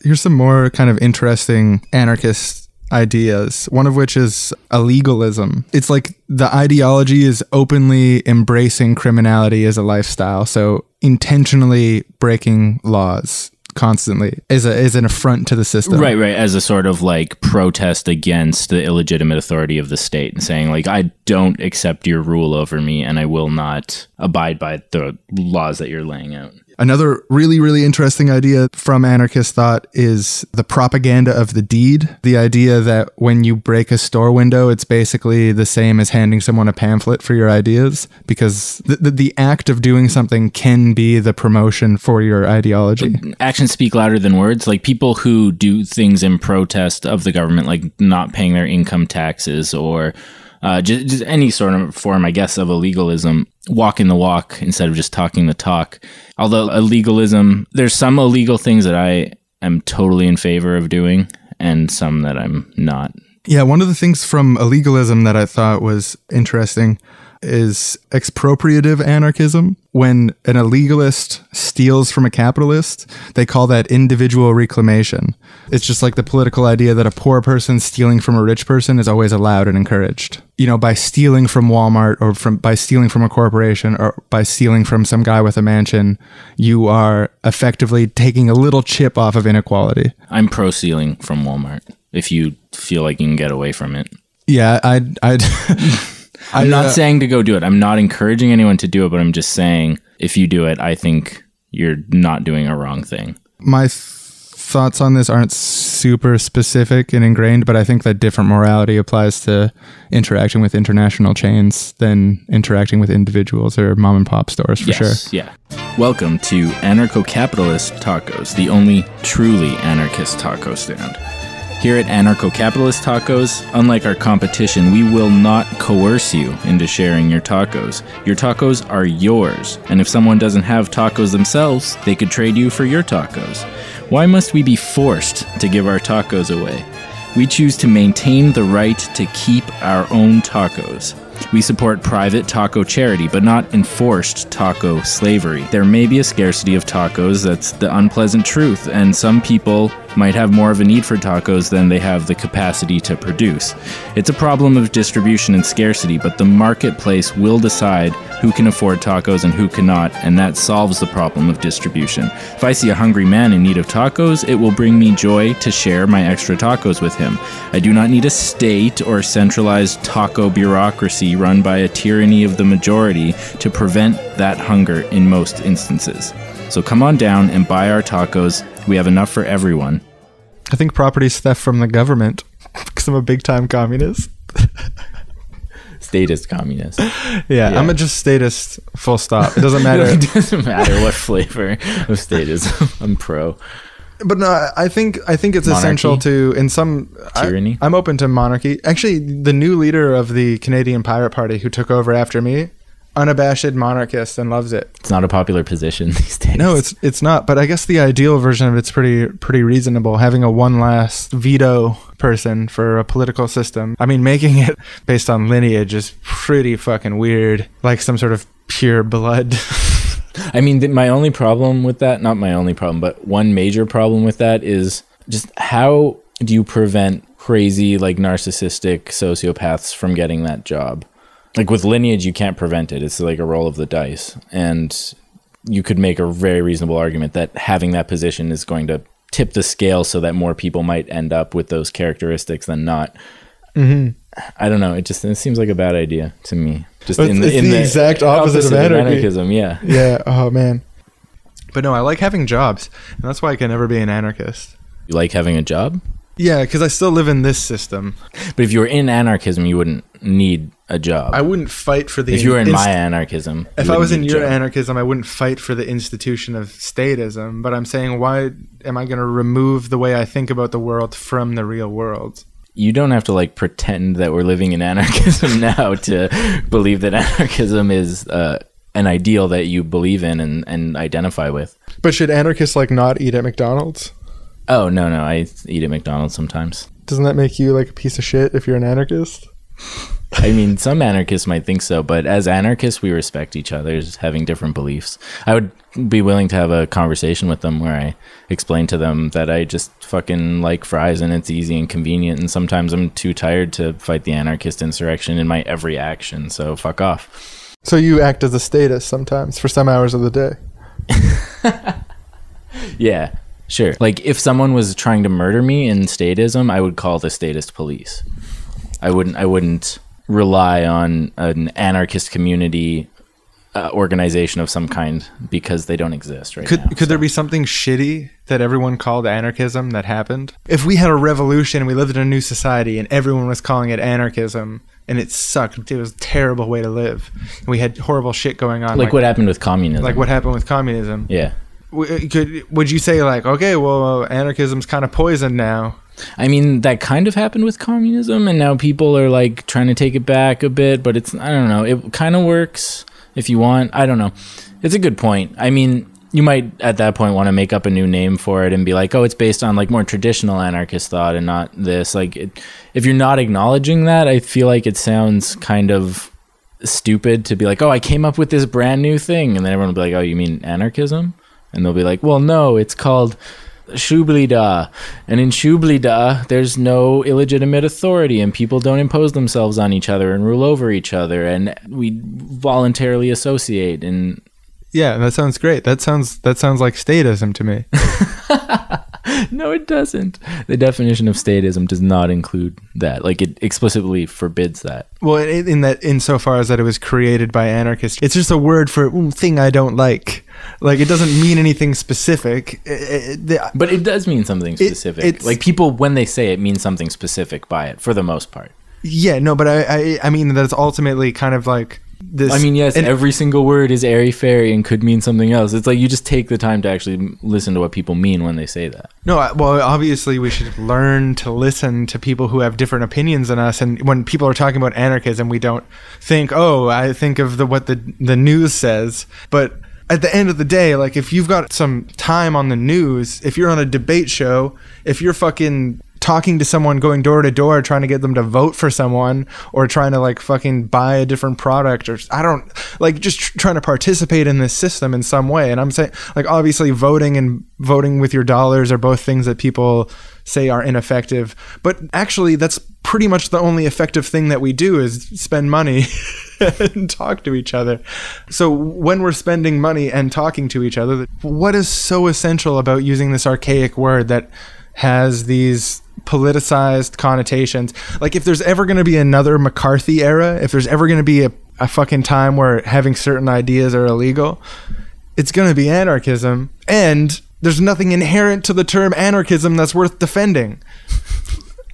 Here's some more kind of interesting anarchist ideas, one of which is illegalism. It's like the ideology is openly embracing criminality as a lifestyle, so intentionally breaking laws constantly is an affront to the system. Right, as a sort of like protest against the illegitimate authority of the state and saying like, I don't accept your rule over me and I will not abide by the laws that you're laying out. Another really, really interesting idea from anarchist thought is the propaganda of the deed. The idea that when you break a store window, it's basically the same as handing someone a pamphlet for your ideas, because the act of doing something can be the promotion for your ideology. Actions speak louder than words. Like people who do things in protest of the government, like not paying their income taxes or just any sort of form, I guess, of illegalism, walking the walk instead of just talking the talk. Although illegalism, there's some illegal things that I am totally in favor of doing and some that I'm not. Yeah, one of the things from illegalism that I thought was interesting is expropriative anarchism. When an illegalist steals from a capitalist, they call that individual reclamation. It's just like the political idea that a poor person stealing from a rich person is always allowed and encouraged. You know, by stealing from Walmart or by stealing from a corporation or by stealing from some guy with a mansion, you are effectively taking a little chip off of inequality. I'm pro stealing from Walmart if you feel like you can get away from it. Yeah, I'm not saying to go do it. I'm not encouraging anyone to do it, but I'm just saying if you do it, I think you're not doing a wrong thing. My thoughts on this aren't super specific and ingrained, but I think that different morality applies to interacting with international chains than interacting with individuals or mom and pop stores, for sure. Yeah. Welcome to Anarcho-Capitalist Tacos, the only truly anarchist taco stand. Here at Anarcho-Capitalist Tacos, unlike our competition, we will not coerce you into sharing your tacos. Your tacos are yours, and if someone doesn't have tacos themselves, they could trade you for your tacos. Why must we be forced to give our tacos away? We choose to maintain the right to keep our own tacos. We support private taco charity, but not enforced taco slavery. There may be a scarcity of tacos, that's the unpleasant truth, and some people might have more of a need for tacos than they have the capacity to produce. It's a problem of distribution and scarcity, but the marketplace will decide who can afford tacos and who cannot, and that solves the problem of distribution. If I see a hungry man in need of tacos, it will bring me joy to share my extra tacos with him. I do not need a state or centralized taco bureaucracy run by a tyranny of the majority to prevent that hunger in most instances. So come on down and buy our tacos. We have enough for everyone. I think property's theft from the government because I'm a big time communist. Statist communist. Yeah, I'm a just statist, full stop. It doesn't matter. It doesn't matter what flavor of statism. I'm pro. But no, I think it's Monarchy? essential to, in some Tyranny? I'm open to monarchy. Actually, the new leader of the Canadian Pirate Party who took over after me, unabashed monarchist and loves it. It's not a popular position these days. No, it's not. But I guess the ideal version of it's pretty reasonable. Having a one last veto person for a political system. I mean, making it based on lineage is pretty fucking weird. Like some sort of pure blood. I mean, my only problem with that, not my only problem, but one major problem with that is just how do you prevent crazy, like narcissistic sociopaths from getting that job? Like with lineage, you can't prevent it. It's like a roll of the dice. And you could make a very reasonable argument that having that position is going to tip the scale so that more people might end up with those characteristics than not. Mm-hmm. I don't know. It seems like a bad idea to me. Just it's the exact opposite of anarchism. Yeah. Yeah. Oh man. But no, I like having jobs, and that's why I can never be an anarchist. You like having a job? Yeah, because I still live in this system. But if you were in anarchism, you wouldn't need a job. I wouldn't fight for the... If you were in my anarchism... If I was in your anarchism, I wouldn't fight for the institution of statism. But I'm saying, why am I going to remove the way I think about the world from the real world? You don't have to like pretend that we're living in anarchism now to believe that anarchism is an ideal that you believe in and identify with. But should anarchists like not eat at McDonald's? Oh, no. I eat at McDonald's sometimes. Doesn't that make you like a piece of shit if you're an anarchist? I mean, some anarchists might think so, but as anarchists, we respect each other's having different beliefs. I would be willing to have a conversation with them where I explain to them that I just fucking like fries and it's easy and convenient, and sometimes I'm too tired to fight the anarchist insurrection in my every action, so fuck off. So you act as a statist sometimes for some hours of the day? Yeah. Sure. Like, if someone was trying to murder me in statism, I would call the statist police. I wouldn't rely on an anarchist community organization of some kind because they don't exist right now. Could there be something shitty that everyone called anarchism that happened? If we had a revolution and we lived in a new society and everyone was calling it anarchism and it sucked, it was a terrible way to live, and we had horrible shit going on. Like what happened with communism. Like what happened with communism. Yeah. Would you say like, okay, well, anarchism's kind of poisoned now? I mean, that kind of happened with communism, and now people are like trying to take it back a bit, but it's, I don't know, it kind of works if you want. I don't know. It's a good point. I mean, you might at that point want to make up a new name for it and be like, oh, it's based on like more traditional anarchist thought and not this. Like, if you're not acknowledging that, I feel like it sounds kind of stupid to be like, oh, I came up with this brand new thing. And then everyone will be like, oh, you mean anarchism? And they'll be like, well, no, it's called Shublida. And in Shublida, there's no illegitimate authority and people don't impose themselves on each other and rule over each other. And we voluntarily associate. And Yeah, that sounds great. That sounds like statism to me. no, it doesn't. The definition of statism does not include that. Like, it explicitly forbids that. Well, insofar as that it was created by anarchists, it's just a word for thing I don't like. Like, it doesn't mean anything specific. But it does mean something specific. Like, people, when they say it, mean something specific by it, for the most part. Yeah, no, but I mean that's ultimately kind of like this. I mean, yes, every single word is airy-fairy and could mean something else. It's like you just take the time to actually listen to what people mean when they say that. No, well, obviously we should learn to listen to people who have different opinions than us. And when people are talking about anarchism, we don't think, oh, I think of what the news says. But at the end of the day, like, if you've got some time on the news, if you're on a debate show, if you're fucking talking to someone, going door to door, trying to get them to vote for someone, or trying to like fucking buy a different product, or I don't like, just trying to participate in this system in some way. And I'm saying, like, obviously voting and voting with your dollars are both things that people say are ineffective, but actually that's pretty much the only effective thing that we do is spend money and talk to each other. So when we're spending money and talking to each other, what is so essential about using this archaic word that has these politicized connotations? Like, if there's ever going to be another McCarthy era, if there's ever going to be a fucking time where having certain ideas are illegal, it's going to be anarchism. And there's nothing inherent to the term anarchism that's worth defending.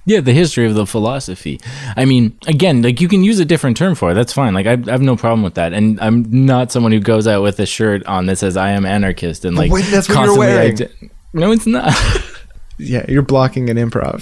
Yeah, the history of the philosophy. I mean, again, like, you can use a different term for it. That's fine. Like, I have no problem with that. And I'm not someone who goes out with a shirt on that says I am anarchist and like that's what you're wearing. No, it's not. Yeah, you're blocking an improv.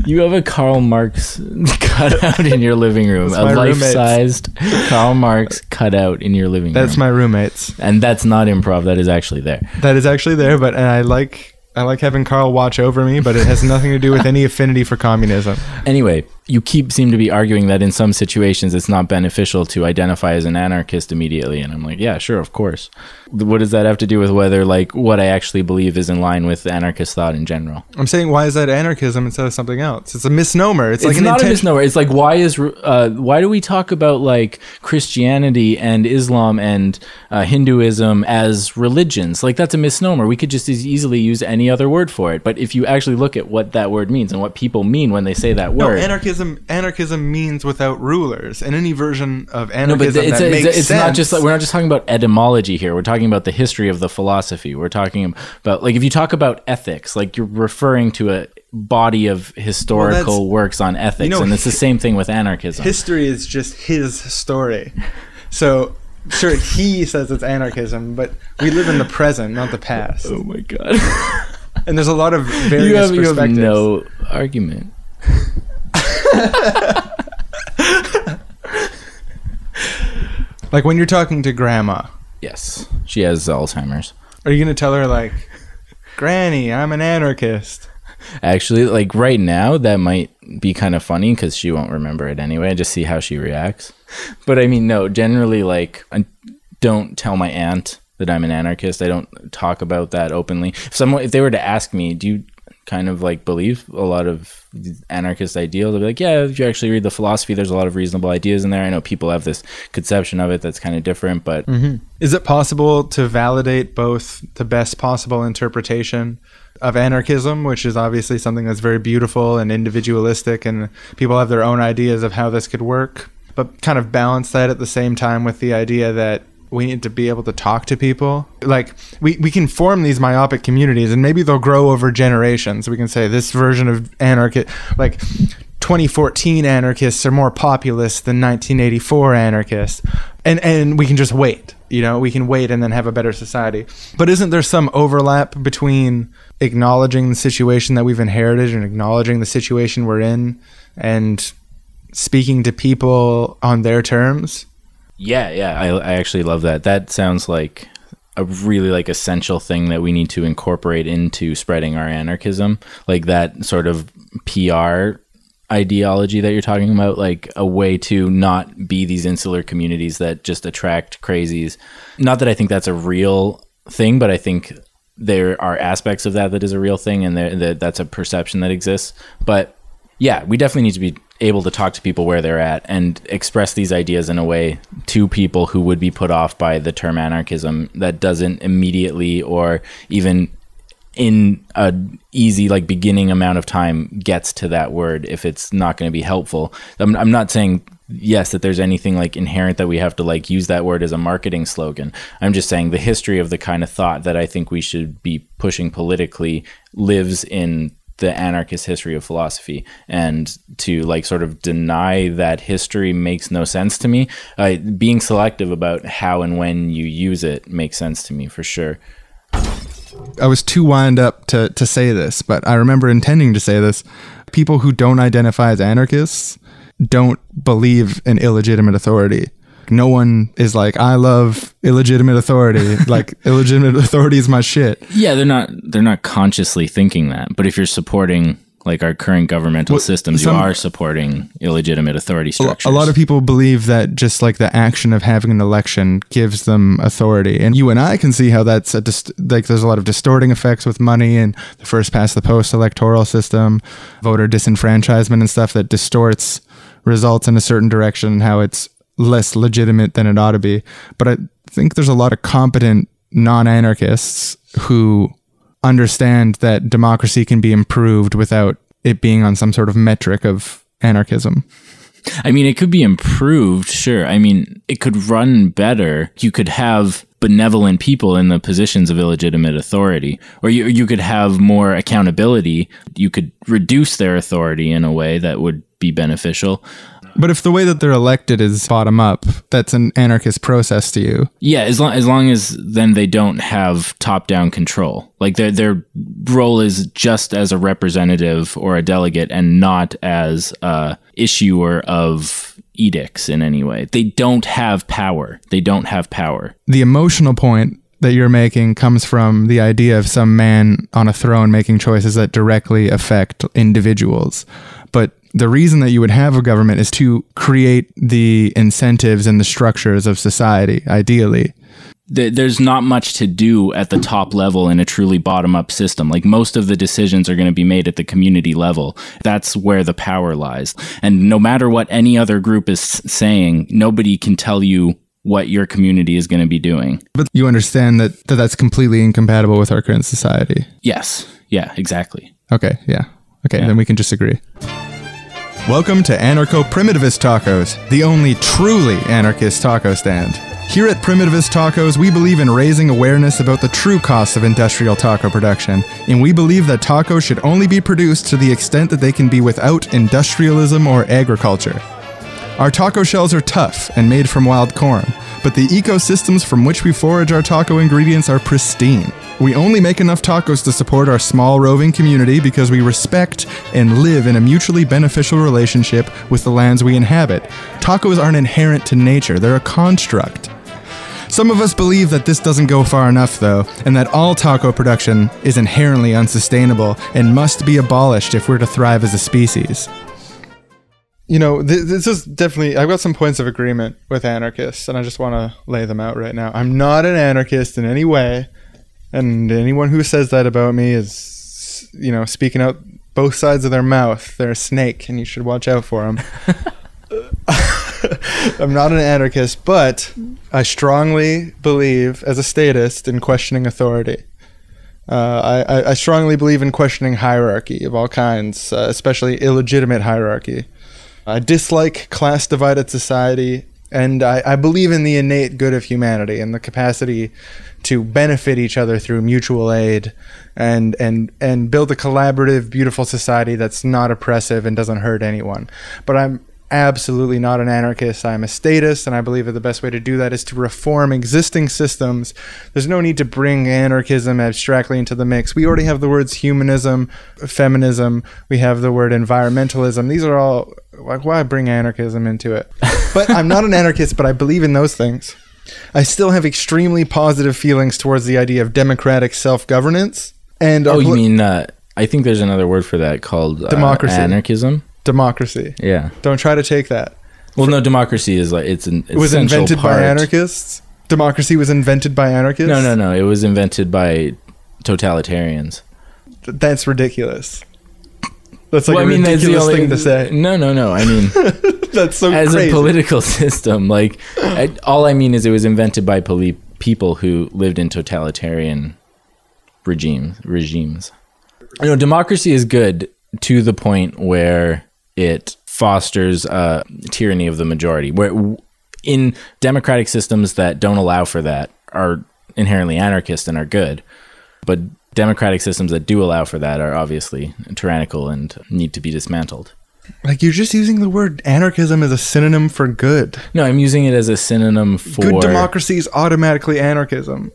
You have a Karl Marx cutout in your living room. That's A my life-sized Karl Marx cutout in your living room. That's my roommates. And that's not improv. That is actually there. That is actually there, but and I like having Carl watch over me, but it has nothing to do with any affinity for communism. Anyway, you seem to be arguing that in some situations it's not beneficial to identify as an anarchist immediately. And I'm like, yeah, sure, of course. What does that have to do with whether, like, what I actually believe is in line with anarchist thought in general? I'm saying, why is that anarchism instead of something else? It's a misnomer. It's like not a misnomer. It's like, why do we talk about like Christianity and Islam and Hinduism as religions? Like, that's a misnomer. We could just as easily use any other word for it. But if you actually look at what that word means and what people mean when they say that word, anarchism means without rulers, and any version of anarchism it's not just like, we're not just talking about etymology here. We're talking about the history of the philosophy. We're talking about, like, if you talk about ethics, like, you're referring to a body of historical works on ethics, and it's the same thing with anarchism. History is just his story. So sure, he says it's anarchism, but we live in the present, not the past. Oh my god. And there's a lot of various perspectives. You have no argument. Like, when you're talking to grandma. Yes, she has Alzheimer's. Are you going to tell her, like, Granny, I'm an anarchist? Actually, like, right now, that might be kind of funny because she won't remember it anyway. Just see how she reacts. But I mean, no, generally, like, I don't tell my aunt that I'm an anarchist. I don't talk about that openly. If they were to ask me, do you kind of like believe a lot of anarchist ideals, I'd be like, yeah, if you actually read the philosophy, there's a lot of reasonable ideas in there. I know people have this conception of it that's kind of different, but Is it possible to validate both the best possible interpretation of anarchism, which is obviously something that's very beautiful and individualistic, and people have their own ideas of how this could work, but kind of balance that at the same time with the idea that we need to be able to talk to people? Like, we can form these myopic communities, and maybe they'll grow over generations. We can say this version of anarchist, like 2014 anarchists are more populist than 1984 anarchists. And we can just wait, we can wait and then have a better society. But isn't there some overlap between acknowledging the situation that we've inherited and acknowledging the situation we're in and speaking to people on their terms? Yeah, I actually love that. That sounds like a really like essential thing that we need to incorporate into spreading our anarchism. Like that sort of PR ideology that you're talking about, like a way to not be these insular communities that just attract crazies. Not that I think that's a real thing, but I think there are aspects of that is a real thing, and that's a perception that exists. But yeah, we definitely need to be able to talk to people where they're at and express these ideas in a way to people who would be put off by the term anarchism that doesn't immediately or even in a easy like beginning amount of time gets to that word if it's not going to be helpful. I'm not saying yes that there's anything like inherent that we have to like use that word as a marketing slogan. I'm just saying the history of the kind of thought that I think we should be pushing politically lives in the anarchist history of philosophy, and to like sort of deny that history makes no sense to me. Being selective about how and when you use it makes sense to me for sure. I was too wind up to say this, but I remember intending to say this. People who don't identify as anarchists don't believe in illegitimate authority. No one is like, I love illegitimate authority. Like, illegitimate authority is my shit. Yeah, they're not consciously thinking that. But if you're supporting like our current governmental systems, you are supporting illegitimate authority structures. A lot of people believe that just like the action of having an election gives them authority. And you and I can see how that's like there's a lot of distorting effects with money and the first past the post electoral system, voter disenfranchisement and stuff that distorts results in a certain direction, how it's less legitimate than it ought to be. But I think there's a lot of competent non-anarchists who understand that democracy can be improved without it being on some sort of metric of anarchism. I mean, it could be improved, sure. I mean, it could run better. You could have benevolent people in the positions of illegitimate authority, or you could have more accountability. You could reduce their authority in a way that would be beneficial. But if the way that they're elected is bottom up, that's an anarchist process to you. Yeah, as long as then they don't have top-down control. Like their role is just as a representative or a delegate and not as a issuer of edicts in any way. They don't have power. The emotional point that you're making comes from the idea of some man on a throne making choices that directly affect individuals. But the reason that you would have a government is to create the incentives and the structures of society, ideally. There's not much to do at the top level in a truly bottom-up system. Like, most of the decisions are going to be made at the community level. That's where the power lies. And no matter what any other group is saying, nobody can tell you what your community is going to be doing. But you understand that that's completely incompatible with our current society? Yes. Yeah, exactly. Okay, yeah. Okay, then we can just agree. Welcome to Anarcho-Primitivist Tacos, the only truly anarchist taco stand. Here at Primitivist Tacos, we believe in raising awareness about the true costs of industrial taco production, and we believe that tacos should only be produced to the extent that they can be without industrialism or agriculture. Our taco shells are tough and made from wild corn, but the ecosystems from which we forage our taco ingredients are pristine. We only make enough tacos to support our small roving community because we respect and live in a mutually beneficial relationship with the lands we inhabit. Tacos aren't inherent to nature, they're a construct. Some of us believe that this doesn't go far enough, though, and that all taco production is inherently unsustainable and must be abolished if we're to thrive as a species. You know, this is definitely... I've got some points of agreement with anarchists, and I just want to lay them out right now. I'm not an anarchist in any way, and anyone who says that about me is, you know, speaking out both sides of their mouth. They're a snake, and you should watch out for them. I'm not an anarchist, but I strongly believe, as a statist, in questioning authority. I strongly believe in questioning hierarchy of all kinds, especially illegitimate hierarchy. I dislike class-divided society, and I believe in the innate good of humanity and the capacity to benefit each other through mutual aid and build a collaborative, beautiful society that's not oppressive and doesn't hurt anyone. But I'm absolutely not an anarchist. I'm a statist, and I believe that the best way to do that is to reform existing systems. There's no need to bring anarchism abstractly into the mix. We already have the words humanism, feminism, we have the word environmentalism. These are all, like, why bring anarchism into it? But I'm not an anarchist, but I believe in those things. I still have extremely positive feelings towards the idea of democratic self-governance. And you mean, I think there's another word for that called democracy. Anarchism. democracy. Yeah. Don't try to take that. Well, no, democracy is like it's an It was essential invented part. by anarchists. Democracy was invented by anarchists. No. It was invented by totalitarians. That's ridiculous. That's like Well, a ridiculous thing to say. No. I mean, That's so as crazy. a political system, like all I mean is it was invented by people who lived in totalitarian regimes. You know, democracy is good to the point where it fosters tyranny of the majority. Where in democratic systems that don't allow for that are inherently anarchist and are good, but democratic systems that do allow for that are obviously tyrannical and need to be dismantled. Like, you're just using the word anarchism as a synonym for good. No, I'm using it as a synonym for Good democracy is automatically anarchism.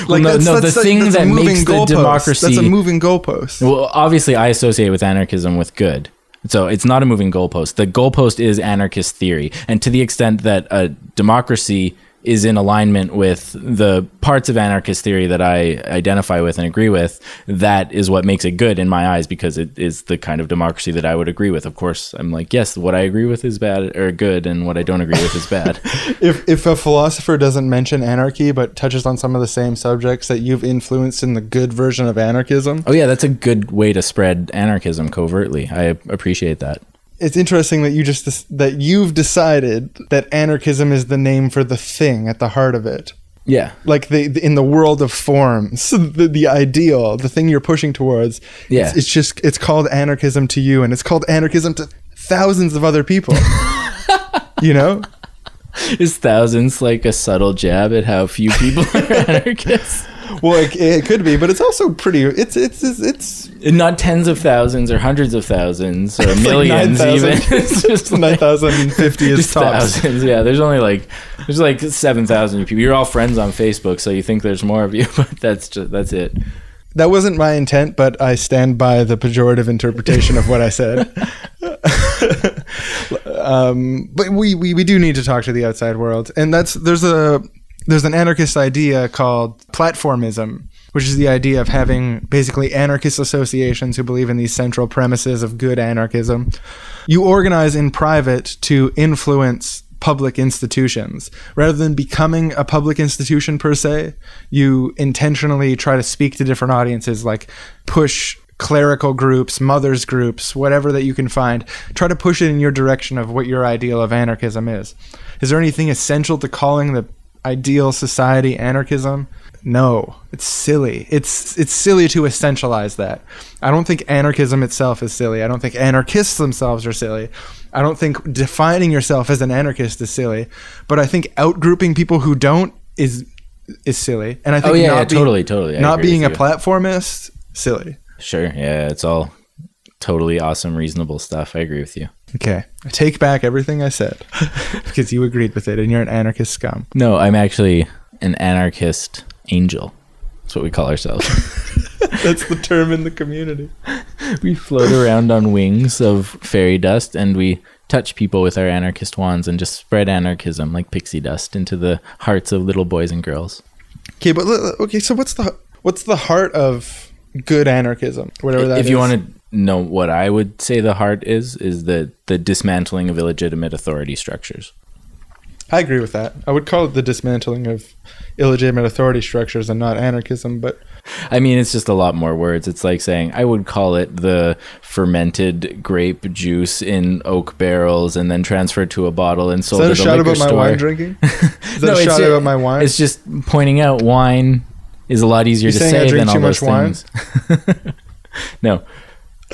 Well, the thing that's that a moving makes the goalpost. democracy... That's a moving goalpost. Well, obviously, I associate with anarchism with good. So it's not a moving goalpost. The goalpost is anarchist theory. And to the extent that a democracy is in alignment with the parts of anarchist theory that I identify with and agree with, that is what makes it good in my eyes, because it is the kind of democracy that I would agree with. Of course, I'm like, yes, what I agree with is bad or good, and what I don't agree with is bad. If a philosopher doesn't mention anarchy but touches on some of the same subjects that you've influenced in the good version of anarchism, Oh yeah, that's a good way to spread anarchism covertly. I appreciate that. it's interesting that you've decided that anarchism is the name for the thing at the heart of it. Yeah. Like in the world of forms, the ideal, the thing you're pushing towards. Yeah. It's called anarchism to you, and it's called anarchism to thousands of other people. You know? Is thousands like a subtle jab at how few people are anarchists? Well, it could be, but it's also pretty. It's Not tens of thousands or hundreds of thousands or millions, 9,000. even. It's just like 9,050 is just tops. thousands. Yeah, there's people. There's 7,000 people. You're all friends on Facebook, so you think there's more of you, but that's it. That wasn't my intent, but I stand by the pejorative interpretation of what I said. But we do need to talk to the outside world, and there's an anarchist idea called platformism, which is the idea of having basically anarchist associations who believe in these central premises of good anarchism. You organize in private to influence public institutions. Rather than becoming a public institution per se, you intentionally try to speak to different audiences, like push clerical groups, mothers groups, whatever that you can find. Try to push it in your direction of what your ideal of anarchism is. Is there anything essential to calling the ideal society anarchism? No, it's silly. It's silly to essentialize that. I don't think anarchism itself is silly. I don't think anarchists themselves are silly. I don't think defining yourself as an anarchist is silly. But I think outgrouping people who don't is silly. And I think totally. I not agree being a with you. platformist, silly. Sure, yeah, it's all totally awesome, reasonable stuff. I agree with you. Okay, I take back everything I said because you agreed with it, and you're an anarchist scum. No, I'm actually an anarchist angel. That's what we call ourselves. That's the term in the community. We float around on wings of fairy dust, and we touch people with our anarchist wands and just spread anarchism like pixie dust into the hearts of little boys and girls. Okay, but so what's the heart of good anarchism, whatever that is? If you want to know what I would say the heart is the dismantling of illegitimate authority structures. I agree with that. I would call it the dismantling of illegitimate authority structures and not anarchism, but I mean, it's just a lot more words. It's like saying I would call it the fermented grape juice in oak barrels and then transferred to a bottle and sold is at that a a shot liquor about my store. wine drinking? Is that a shot about my wine? It's just pointing out wine is a lot easier to saying I say drink than all too those much wine? things. No,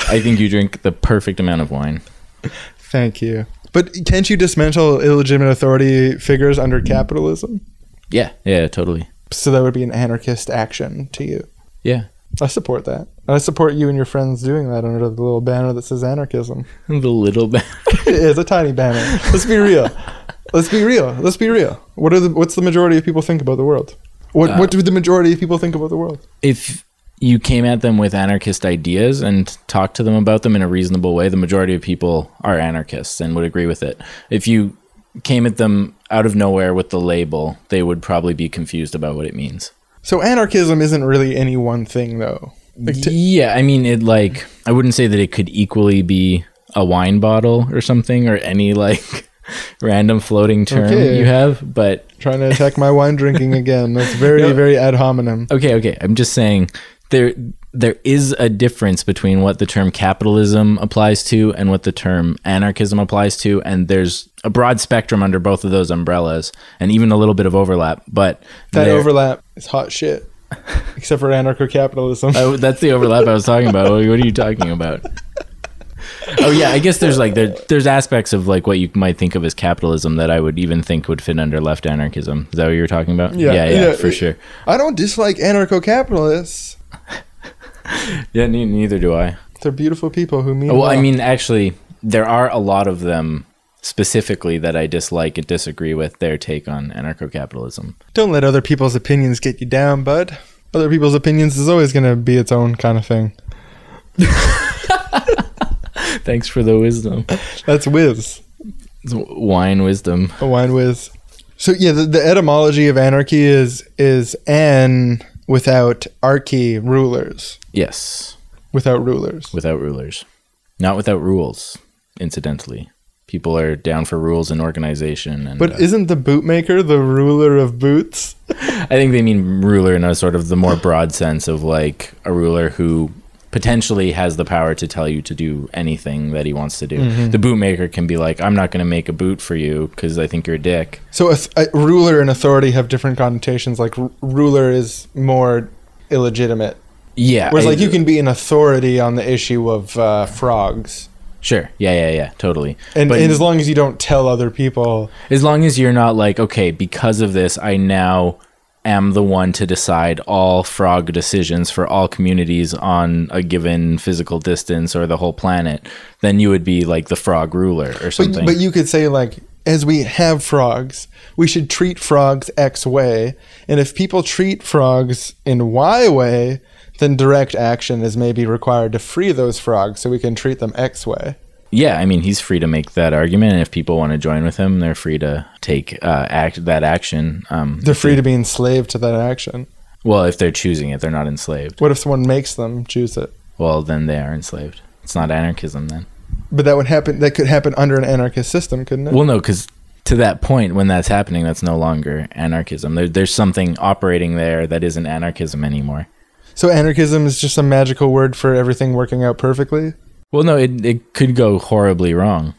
I think you drink the perfect amount of wine. Thank you. But can't you dismantle illegitimate authority figures under capitalism? Yeah, totally. So that would be an anarchist action to you. Yeah. I support that. I support you and your friends doing that under the little banner that says anarchism. The little bit. It's a tiny banner. Let's be real. What's the majority of people think about the world? What do the majority of people think about the world? If you came at them with anarchist ideas and talked to them about them in a reasonable way, the majority of people are anarchists and would agree with it. If you came at them out of nowhere with the label, they would probably be confused about what it means. So anarchism isn't really any one thing, though. Yeah, I mean, I wouldn't say that it could equally be a wine bottle or something, or any like random floating term you have, but trying to attack my wine drinking again. That's very, very ad hominem. Okay. I'm just saying there is a difference between what the term capitalism applies to and what the term anarchism applies to, and there's a broad spectrum under both of those umbrellas, and even a little bit of overlap. But that overlap is hot shit, except for anarcho-capitalism. Oh, that's the overlap I was talking about. What are you talking about? Oh yeah, I guess there's like there's aspects of like what you might think of as capitalism that I would even think would fit under left anarchism. Is that what you were talking about? Yeah, for sure. I don't dislike anarcho-capitalists. Yeah, neither do I. They're beautiful people who mean. Well, I mean, actually, there are a lot of them specifically that I dislike and disagree with their take on anarcho-capitalism. Don't let other people's opinions get you down, bud. Other people's opinions is always going to be its own kind of thing. Thanks for the wisdom. That's whiz. It's wine wisdom. A wine whiz. So yeah, the etymology of anarchy is an without archy, rulers. Yes. Without rulers. Without rulers. Not without rules, incidentally. People are down for rules and organization. And, but isn't the bootmaker the ruler of boots? I think they mean ruler in a sort of the more broad sense of like a ruler who potentially has the power to tell you to do anything that he wants to do. Mm-hmm. The bootmaker can be like, I'm not going to make a boot for you because I think you're a dick. So a ruler and authority have different connotations. Like ruler is more illegitimate. Yeah. Whereas like you can be an authority on the issue of frogs. Sure. Yeah. Totally. And as long as you don't tell other people. As long as you're not like, okay, because of this, I now am the one to decide all frog decisions for all communities on a given physical distance or the whole planet, then you would be like the frog ruler or something. But you could say like, as we have frogs, we should treat frogs X way. And if people treat frogs in Y way, then direct action is maybe required to free those frogs so we can treat them X way. Yeah, I mean, he's free to make that argument, and if people want to join with him, they're free to take that action. They're free to be enslaved to that action. Well, if they're choosing it, they're not enslaved. What if someone makes them choose it? Well, then they are enslaved. It's not anarchism then. But that would happen. That could happen under an anarchist system, couldn't it? Well, no, because to that point, when that's happening, that's no longer anarchism. There's something operating there that isn't anarchism anymore. So anarchism is just a magical word for everything working out perfectly? Well, no, it could go horribly wrong.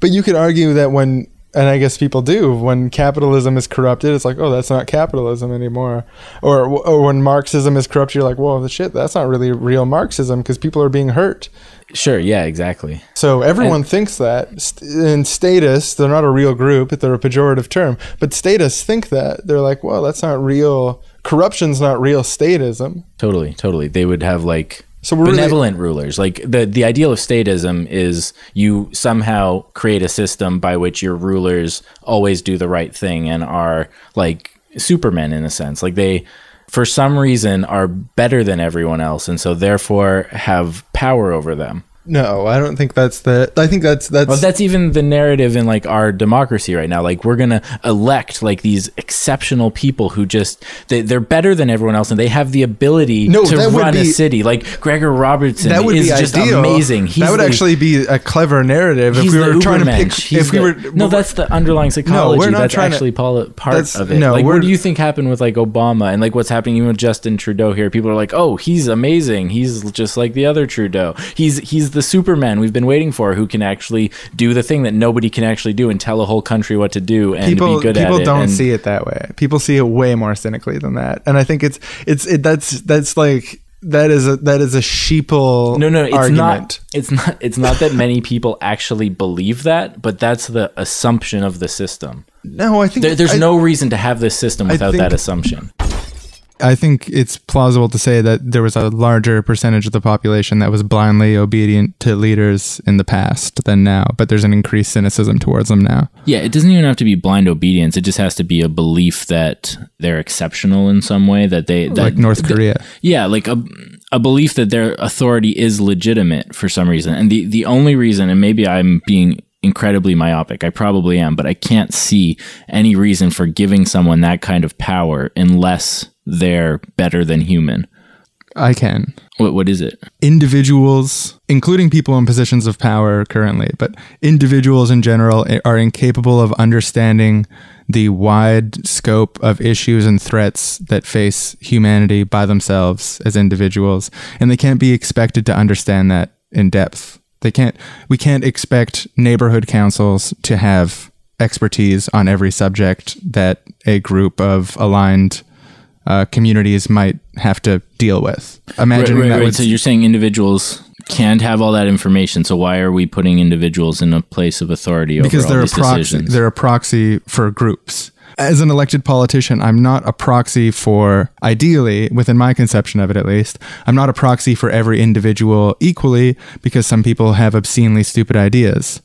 But you could argue that when, and I guess people do, when capitalism is corrupted, it's like, oh, that's not capitalism anymore. Or when Marxism is corrupted, you're like, whoa, shit, that's not really real Marxism because people are being hurt. Sure, yeah, exactly. So everyone thinks that. And statists, they're not a real group, they're a pejorative term. But statists think that. They're like, well, that's not real. Corruption's not real statism. Totally. They would have like benevolent rulers. Like the ideal of statism is you somehow create a system by which your rulers always do the right thing and are like supermen in a sense. Like they, for some reason, are better than everyone else, and so therefore have power over them. No, I don't think that's I think that's well, that's even the narrative in like our democracy right now. Like we're gonna elect like these exceptional people who just they're better than everyone else and they have the ability to run a city. Like Gregor Robertson is just amazing. That would actually be a clever narrative if we were trying to pick. No, that's the underlying psychology. No, we're not that's trying actually part of it. No, like what do you think happened with like Obama and like what's happening even with Justin Trudeau here? People are like, oh, he's amazing. He's just like the other Trudeau. He's the Superman we've been waiting for who can actually do the thing that nobody can actually do and tell a whole country what to do and be good at it. People don't see it that way. People see it way more cynically than that. And I think that's like that is a sheeple argument. It's not that many people actually believe that, but that's the assumption of the system. No, I think there's no reason to have this system without that assumption. I think it's plausible to say that there was a larger percentage of the population that was blindly obedient to leaders in the past than now, but there's an increased cynicism towards them now. Yeah, it doesn't even have to be blind obedience. It just has to be a belief that they're exceptional in some way, like North Korea. Yeah, like a belief that their authority is legitimate for some reason. And the only reason, and maybe I'm being incredibly myopic, I probably am, but I can't see any reason for giving someone that kind of power unless they're better than human. I can. What is it? Individuals, including people in positions of power currently, but individuals in general are incapable of understanding the wide scope of issues and threats that face humanity by themselves as individuals, and they can't be expected to understand that in depth. We can't expect neighborhood councils to have expertise on every subject that a group of aligned communities might have to deal with. Imagine right. So you're saying individuals can't have all that information. So why are we putting individuals in a place of authority over because all these decisions? They're a proxy for groups. As an elected politician, I'm not a proxy for, ideally, within my conception of it at least, I'm not a proxy for every individual equally because some people have obscenely stupid ideas.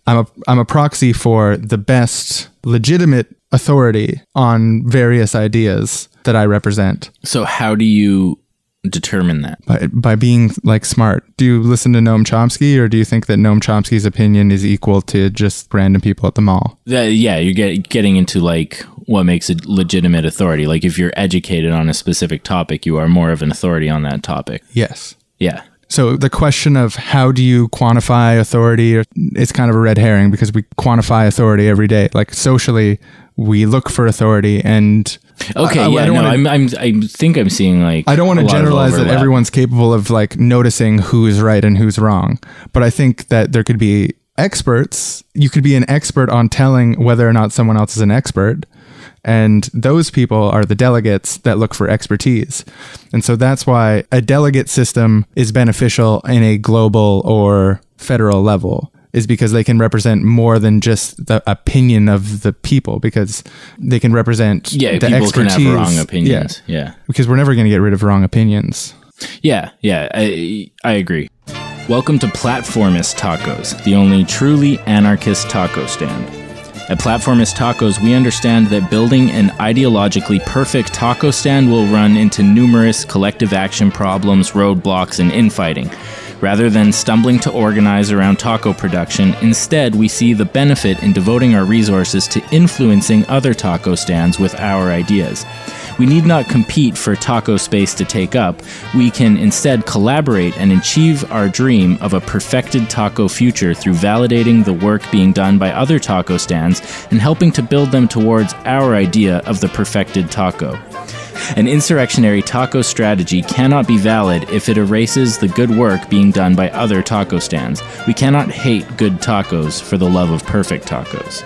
I'm a proxy for the best legitimate authority on various ideas that I represent. So how do you determine that? By being like smart. Do you listen to Noam Chomsky, or do you think that Noam Chomsky's opinion is equal to just random people at the mall? Yeah, you're getting into like what makes a legitimate authority. Like if you're educated on a specific topic, you are more of an authority on that topic. Yes. Yeah. So the question of how do you quantify authority, it's kind of a red herring because we quantify authority every day. Like socially, we look for authority and... Okay, I think I'm seeing like... I don't want to generalize that everyone's capable of like noticing who is right and who's wrong. But I think that there could be experts. You could be an expert on telling whether or not someone else is an expert. And those people are the delegates that look for expertise. And so that's why a delegate system is beneficial in a global or federal level, is because they can represent more than just the opinion of the people, because they can represent the people expertise. Can have wrong opinions. Yeah. Because we're never going to get rid of wrong opinions. Yeah, I agree. Welcome to Platformist Tacos, the only truly anarchist taco stand. At Platformist Tacos, we understand that building an ideologically perfect taco stand will run into numerous collective action problems, roadblocks, and infighting. Rather than stumbling to organize around taco production, instead we see the benefit in devoting our resources to influencing other taco stands with our ideas. We need not compete for taco space to take up. We can instead collaborate and achieve our dream of a perfected taco future through validating the work being done by other taco stands and helping to build them towards our idea of the perfected taco. An insurrectionary taco strategy cannot be valid if it erases the good work being done by other taco stands. We cannot hate good tacos for the love of perfect tacos.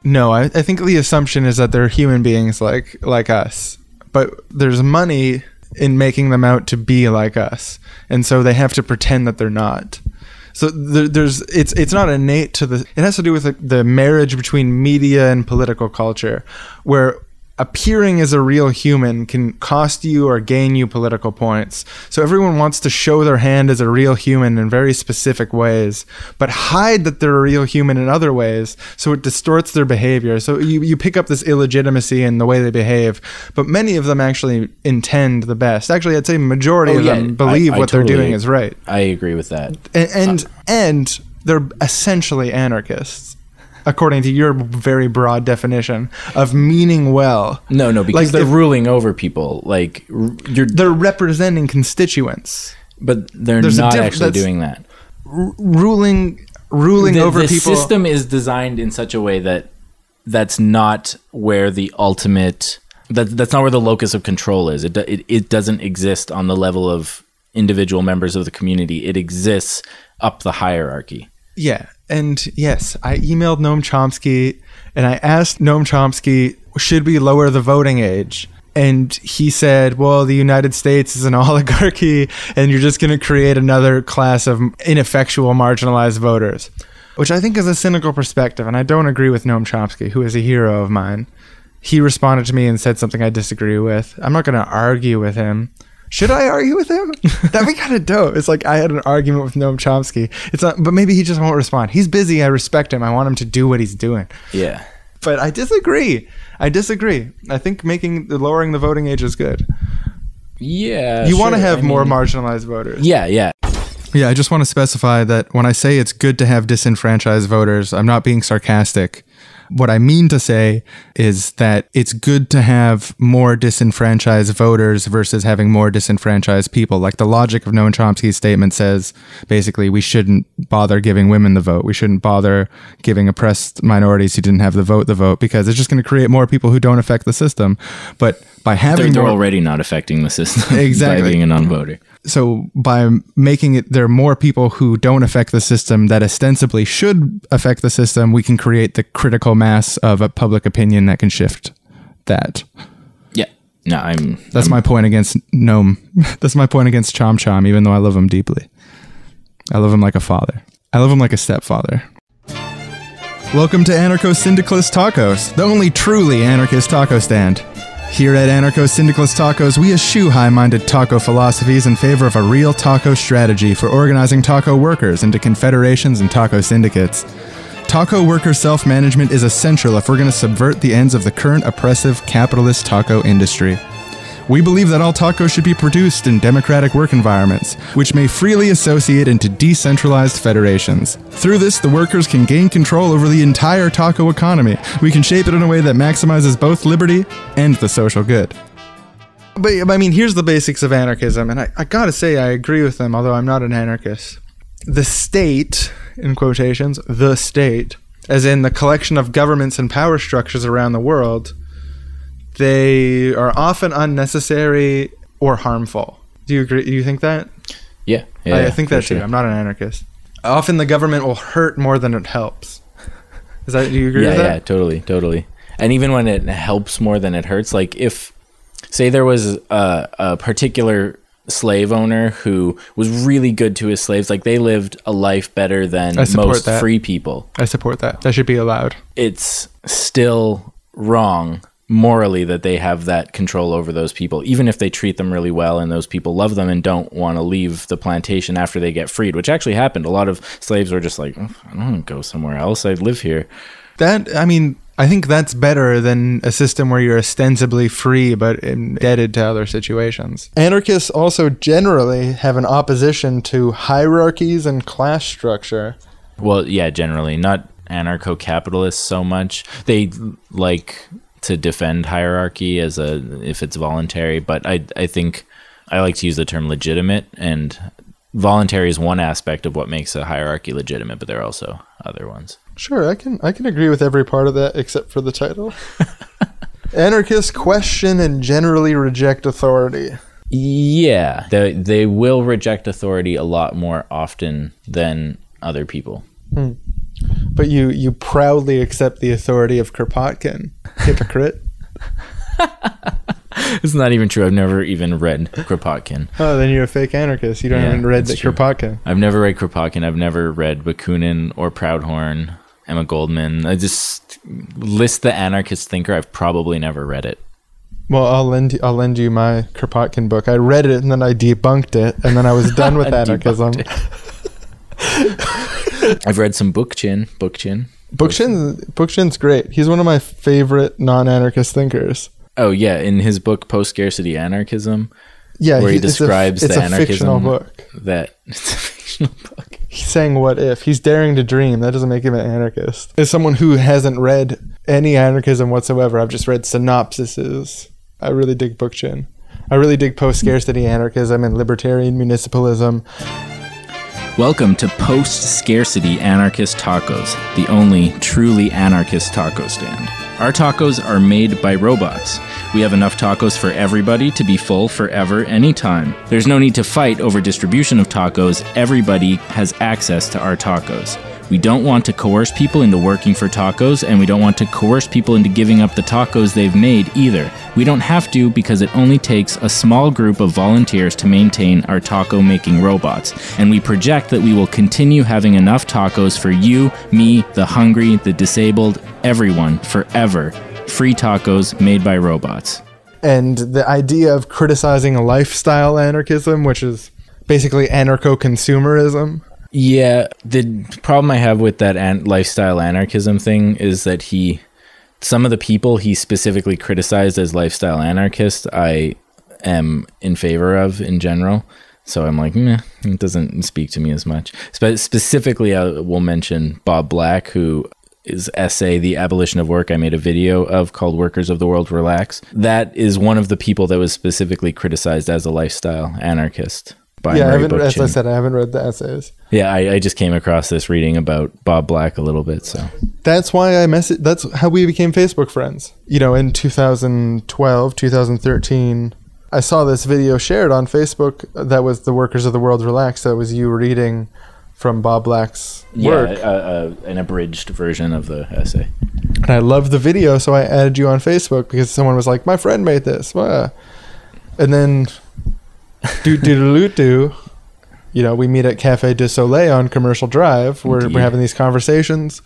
No, I think the assumption is that they're human beings like us, but there's money in making them out to be like us, and so they have to pretend that they're not. So it's not innate to the. It has to do with the marriage between media and political culture, where appearing as a real human can cost you or gain you political points. So everyone wants to show their hand as a real human in very specific ways, but hide that they're a real human in other ways, so it distorts their behavior. So you pick up this illegitimacy in the way they behave, but many of them actually intend the best. Actually, I'd say majority of them believe what they're doing is right. I agree with that. And they're essentially anarchists, according to your very broad definition of meaning well. No, because like they're ruling over people. Like they're representing constituents, but they're not actually doing that. Ruling over people. The system is designed in such a way that that's not where the ultimate. That's not where the locus of control is. It doesn't exist on the level of individual members of the community. It exists up the hierarchy. Yeah. And yes, I emailed Noam Chomsky and I asked Noam Chomsky, should we lower the voting age? And he said, well, the United States is an oligarchy and you're just going to create another class of ineffectual, marginalized voters, which I think is a cynical perspective. And I don't agree with Noam Chomsky, who is a hero of mine. He responded to me and said something I disagree with. I'm not going to argue with him. Should I argue with him? That'd be kind of dope. It's like I had an argument with Noam Chomsky. It's not, but maybe he just won't respond. He's busy. I respect him. I want him to do what he's doing. Yeah. But I disagree. I think lowering the voting age is good. Yeah. You want to have more marginalized voters. Yeah. Yeah, I just want to specify that when I say it's good to have disenfranchised voters, I'm not being sarcastic. What I mean to say is that it's good to have more disenfranchised voters versus having more disenfranchised people. Like the logic of Noam Chomsky's statement says, basically, we shouldn't bother giving women the vote. We shouldn't bother giving oppressed minorities who didn't have the vote, because it's just going to create more people who don't affect the system. But by having they're already not affecting the system exactly by being a non-voter. So by making it, there are more people who don't affect the system that ostensibly should affect the system, we can create the critical mass of a public opinion that can shift that. Yeah. No, That's my point against Noam. That's my point against Chom Chom, even though I love him deeply. I love him like a father. I love him like a stepfather. Welcome to Anarcho-Syndicalist Tacos, the only truly anarchist taco stand. Here at Anarcho-Syndicalist Tacos, we eschew high-minded taco philosophies in favor of a real taco strategy for organizing taco workers into confederations and taco syndicates. Taco worker self-management is essential if we're going to subvert the ends of the current oppressive capitalist taco industry. We believe that all tacos should be produced in democratic work environments, which may freely associate into decentralized federations. Through this, the workers can gain control over the entire taco economy. We can shape it in a way that maximizes both liberty and the social good. But I mean, here's the basics of anarchism, and I gotta say I agree with them, although I'm not an anarchist. The state, in quotations, the state, as in the collection of governments and power structures around the world, they are often unnecessary or harmful. Do you agree? Do you think that? Yeah. I think that too. Sure. I'm not an anarchist. Often the government will hurt more than it helps. Do you agree with that? Yeah, totally. And even when it helps more than it hurts, like if, say there was a particular slave owner who was really good to his slaves, like they lived a life better than most free people. I support that. That should be allowed. It's still wrong morally that they have that control over those people, even if they treat them really well and those people love them and don't want to leave the plantation after they get freed, which actually happened. A lot of slaves were just like, I don't want to go somewhere else. I live here. I think that's better than a system where you're ostensibly free but indebted to other situations. Anarchists also generally have an opposition to hierarchies and class structure. Well, yeah, generally. Not anarcho-capitalists so much. They like to defend hierarchy if it's voluntary, but I think I like to use the term legitimate, and voluntary is one aspect of what makes a hierarchy legitimate, but there are also other ones. Sure, I can agree with every part of that except for the title. Anarchists question and generally reject authority. Yeah, they will reject authority a lot more often than other people. But you proudly accept the authority of Kropotkin. Hypocrite. It's not even true. I've never even read Kropotkin. Oh, then you're a fake anarchist. You don't even read Kropotkin. I've never read Kropotkin. I've never read Bakunin or Proudhorn, Emma Goldman. I just list the anarchist thinker. I've probably never read it. Well, I'll lend you my Kropotkin book. I read it and then I debunked it, and then I was done with anarchism. I've read some Bookchin. Bookchin's great. He's one of my favorite non-anarchist thinkers. Oh yeah, in his book Post-Scarcity Anarchism, where he describes the anarchism. It's a fictional book. It's a fictional book. He's saying what if. He's daring to dream. That doesn't make him an anarchist. As someone who hasn't read any anarchism whatsoever, I've just read synopsises. I really dig Bookchin. I really dig post-scarcity anarchism and libertarian municipalism. Welcome to Post-Scarcity Anarchist Tacos, the only truly anarchist taco stand. Our tacos are made by robots. We have enough tacos for everybody to be full forever, anytime. There's no need to fight over distribution of tacos. Everybody has access to our tacos. We don't want to coerce people into working for tacos, and we don't want to coerce people into giving up the tacos they've made either. We don't have to, because it only takes a small group of volunteers to maintain our taco-making robots. And we project that we will continue having enough tacos for you, me, the hungry, the disabled, everyone, forever. Free tacos made by robots. And the idea of criticizing a lifestyle anarchism, which is basically anarcho-consumerism. Yeah, the problem I have with that lifestyle anarchism thing is that some of the people he specifically criticized as lifestyle anarchists, I am in favor of in general. So I'm like, it doesn't speak to me as much. Specifically, I will mention Bob Black, who essay, The Abolition of Work, I made a video of called Workers of the World Relax. That is one of the people that was specifically criticized as a lifestyle anarchist by Murray Bookchin. As I said, I haven't read the essays. Yeah, I just came across this reading about Bob Black a little bit, so. That's why that's how we became Facebook friends. In 2012, 2013, I saw this video shared on Facebook that was The Workers of the World Relax. That was you reading from Bob Black's work. Yeah, an abridged version of the essay. And I loved the video, so I added you on Facebook because someone was like, my friend made this. And then, we meet at Café du Soleil on Commercial Drive. We're having these conversations.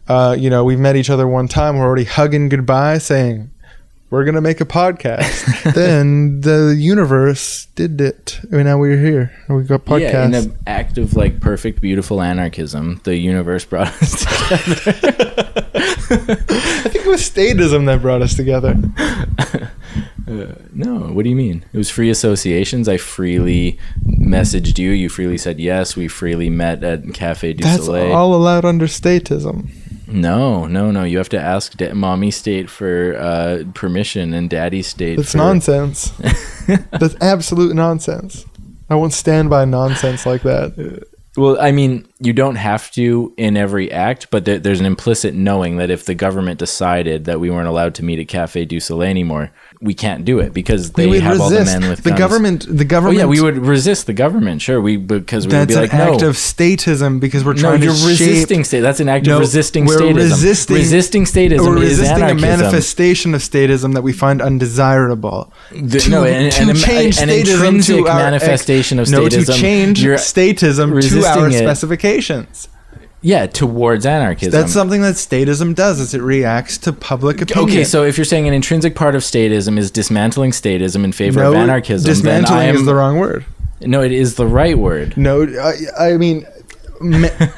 We met each other one time. We're already hugging goodbye, saying, we're going to make a podcast. Then the universe did it. Now we're here. We got podcasts. Yeah, in an act of perfect, beautiful anarchism, the universe brought us together. I think it was statism that brought us together. No, what do you mean? It was free associations. I freely messaged you. You freely said yes. We freely met at Café du Soleil. That's all allowed under statism. No. You have to ask mommy state for permission and daddy state. That's nonsense. That's absolute nonsense. I won't stand by nonsense like that. Well, I mean, you don't have to in every act, but there's an implicit knowing that if the government decided that we weren't allowed to meet at Café du Soleil anymore, we can't do it because they have all the men with guns. The government. Oh yeah, we would resist the government. Sure, because we would be like, no. That's an act of statism because we're trying to you're resisting state. That's an act of resisting statism. Resisting statism we're is resisting anarchism. A manifestation of statism that we find undesirable. An intrinsic manifestation of statism. To change statism to our specifications. Yeah, towards anarchism. That's something that statism does, is it reacts to public opinion. Okay, so if you're saying an intrinsic part of statism is dismantling statism in favor of anarchism, dismantling is the wrong word. No, it is the right word. No, I mean,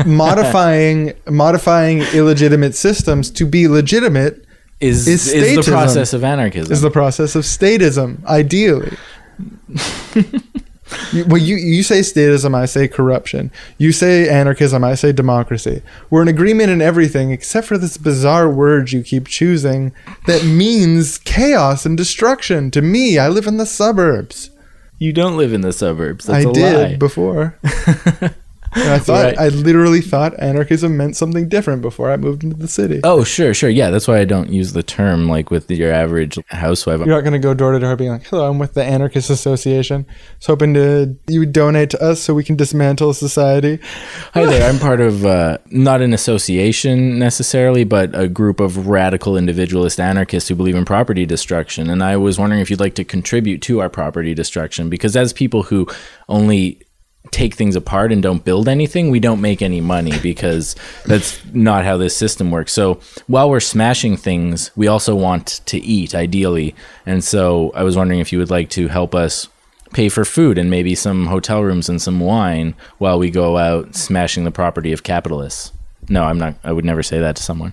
modifying illegitimate systems to be legitimate is the process of anarchism. Is the process of statism, ideally. You say statism, I say corruption. You say anarchism, I say democracy. We're in agreement in everything except for this bizarre word you keep choosing that means chaos and destruction. To me, I live in the suburbs. You don't live in the suburbs. That's I a did lie. Before. I literally thought anarchism meant something different before I moved into the city. Oh, sure. Yeah, that's why I don't use the term like with your average housewife. You're not going to go door to door being like, hello, I'm with the Anarchist Association. Just hoping you would donate to us so we can dismantle society. Hi there. I'm part of not an association necessarily, but a group of radical individualist anarchists who believe in property destruction. And I was wondering if you'd like to contribute to our property destruction, because as people who only take things apart and don't build anything, we don't make any money, because that's not how this system works. So while we're smashing things, we also want to eat, ideally. And so I was wondering if you would like to help us pay for food and maybe some hotel rooms and some wine while we go out smashing the property of capitalists. No, I'm not. I would never say that to someone.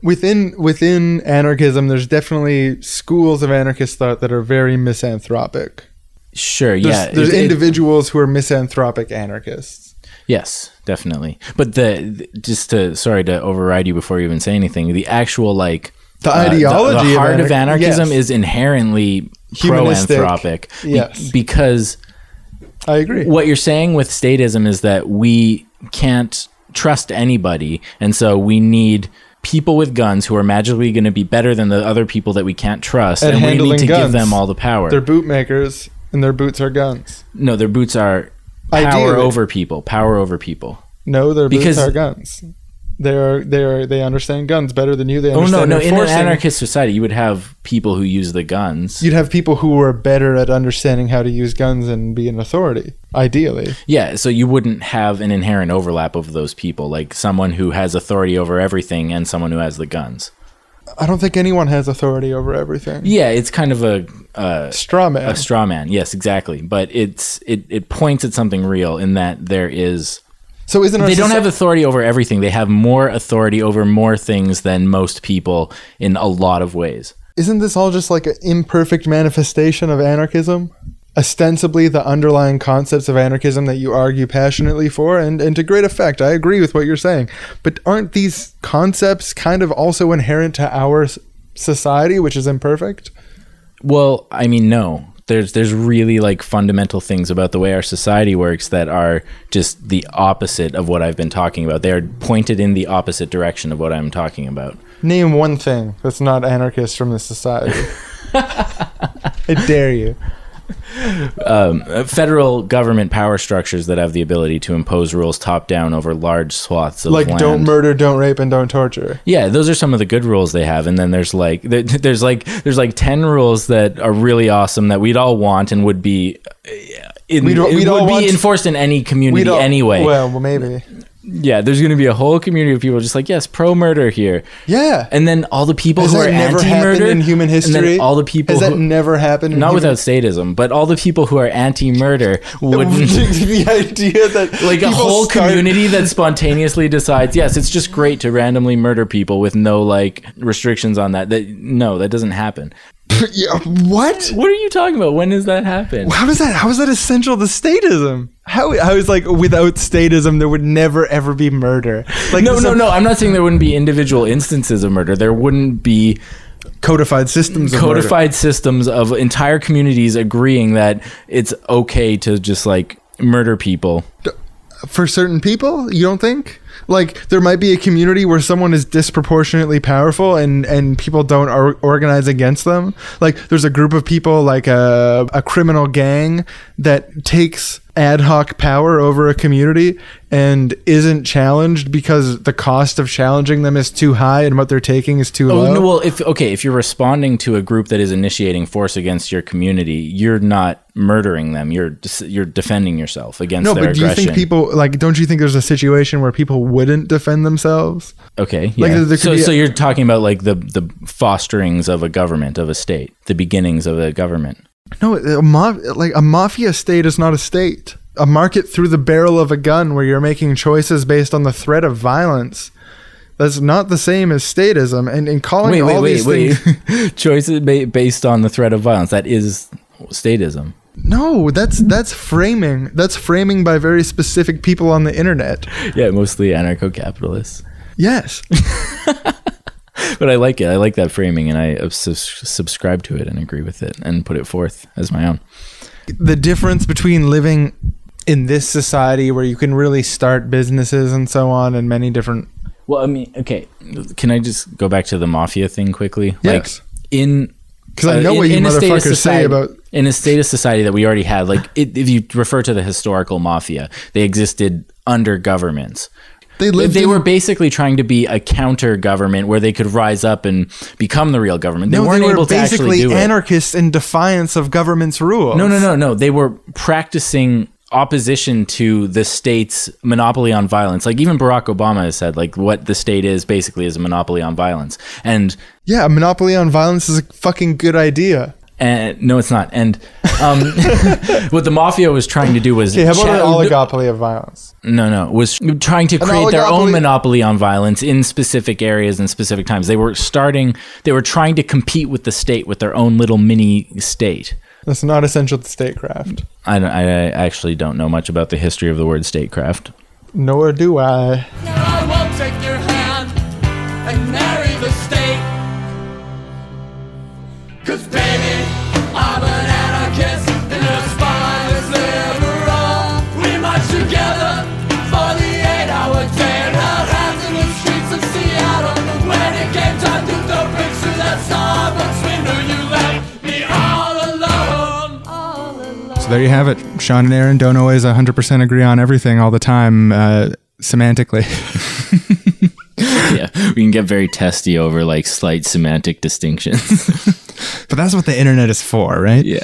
Within anarchism, there's definitely schools of anarchist thought that are very misanthropic. Sure, there's individuals who are misanthropic anarchists. Yes, definitely. But sorry to override you before you even say anything, the actual the ideology the heart of anarchism is inherently pro-anthropic. Yes. Because I agree. What you're saying with statism is that we can't trust anybody, and so we need people with guns who are magically going to be better than the other people that we can't trust, and we need to give them all the power. They're boot makers, and their boots are guns. No, their boots are power over people. Power over people. No, their boots are guns. They understand guns better than you. They understand no. In an anarchist society, you would have people who use the guns. You'd have people who are better at understanding how to use guns and be an authority, ideally. Yeah, so you wouldn't have an inherent overlap of those people, like someone who has authority over everything and someone who has the guns. I don't think anyone has authority over everything. Yeah, it's kind of a straw man. A straw man, yes, exactly. But it points at something real in that there is... So they don't have authority over everything. They have more authority over more things than most people in a lot of ways. Isn't this all just like an imperfect manifestation of anarchism? ostensibly the underlying concepts of anarchism that you argue passionately for, and to great effect. I agree with what you're saying. But aren't these concepts kind of also inherent to our society, which is imperfect? Well, I mean, no. There's really like fundamental things about the way our society works that are just the opposite of what I've been talking about. They are pointed in the opposite direction of what I'm talking about. Name one thing that's not anarchist from this society. I dare you. Federal government power structures that have the ability to impose rules top down over large swaths of like land. Don't murder, don't rape, and don't torture. Yeah, those are some of the good rules they have, and then there's like 10 rules that are really awesome that we'd all want and would be enforced in any community anyway. Well, maybe. Yeah, there's going to be a whole community of people just like, yes, pro-murder here. Yeah. And then all the people who are anti-murder. Has that never happened in human history? And then all the people Has that never happened? Not without statism, but all the people who are anti-murder wouldn't... the idea that... Like a whole community that spontaneously decides, yes, it's just great to randomly murder people with no, like, restrictions on that. No, that doesn't happen. Yeah, what? What are you talking about? When does that happen? How is that essential to statism? How is like without statism there would never ever be murder? Like no. I'm not saying there wouldn't be individual instances of murder. There wouldn't be codified systems of entire communities agreeing that it's okay to just like murder people. For certain people, you don't think? Like there might be a community where someone is disproportionately powerful and people don't organize against them. Like there's a group of people like a criminal gang that takes ad hoc power over a community and isn't challenged because the cost of challenging them is too high and what they're taking is too low. No, well, if you're responding to a group that is initiating force against your community, you're not murdering them. You're defending yourself against their aggression. No, but do you think people don't you think there's a situation where people wouldn't defend themselves? Okay, yeah. Like, so you're talking about like the fosterings of a government, of a state, the beginnings of a government. No, a mafia state is not a state. A market through the barrel of a gun where you're making choices based on the threat of violence. That's not the same as statism. And calling these things... Choices based on the threat of violence. That is statism. No, that's framing. That's framing by very specific people on the internet. Yeah, mostly anarcho-capitalists. Yes. But I like it. I like that framing, and I subscribe to it and agree with it and put it forth as my own. The difference between living in this society where you can really start businesses and so on and many different... Well, I mean, okay. Can I just go back to the mafia thing quickly? Yes. Because I know what you motherfuckers say about... In a statist society that we already had, like if you refer to the historical mafia, they existed under governments. They were basically trying to be a counter government where they could rise up and become the real government. They weren't able to actually do it. They were basically anarchists in defiance of government's rules. No. They were practicing opposition to the state's monopoly on violence. Like even Barack Obama has said, like what the state is basically is a monopoly on violence. And yeah, a monopoly on violence is a fucking good idea. And no, it's not. And what the mafia was trying to do was... Okay, how about an oligopoly of violence? No. Was trying to create their own monopoly on violence in specific areas and specific times. They were trying to compete with the state, with their own little mini state. That's not essential to statecraft. I actually don't know much about the history of the word statecraft. Nor do I. I won't take your hand and marry the state. 'Cause baby, I'm an anarchist in a spineless liberal. We march together for the 8-hour day and held hands in the streets of Seattle. When it came time to throw bricks through that Starbucks window, you left me all alone. So there you have it. Shawn and Aaron don't always 100% agree on everything all the time, semantically. Yeah, we can get very testy over like slight semantic distinctions. But that's what the internet is for, right? Yeah.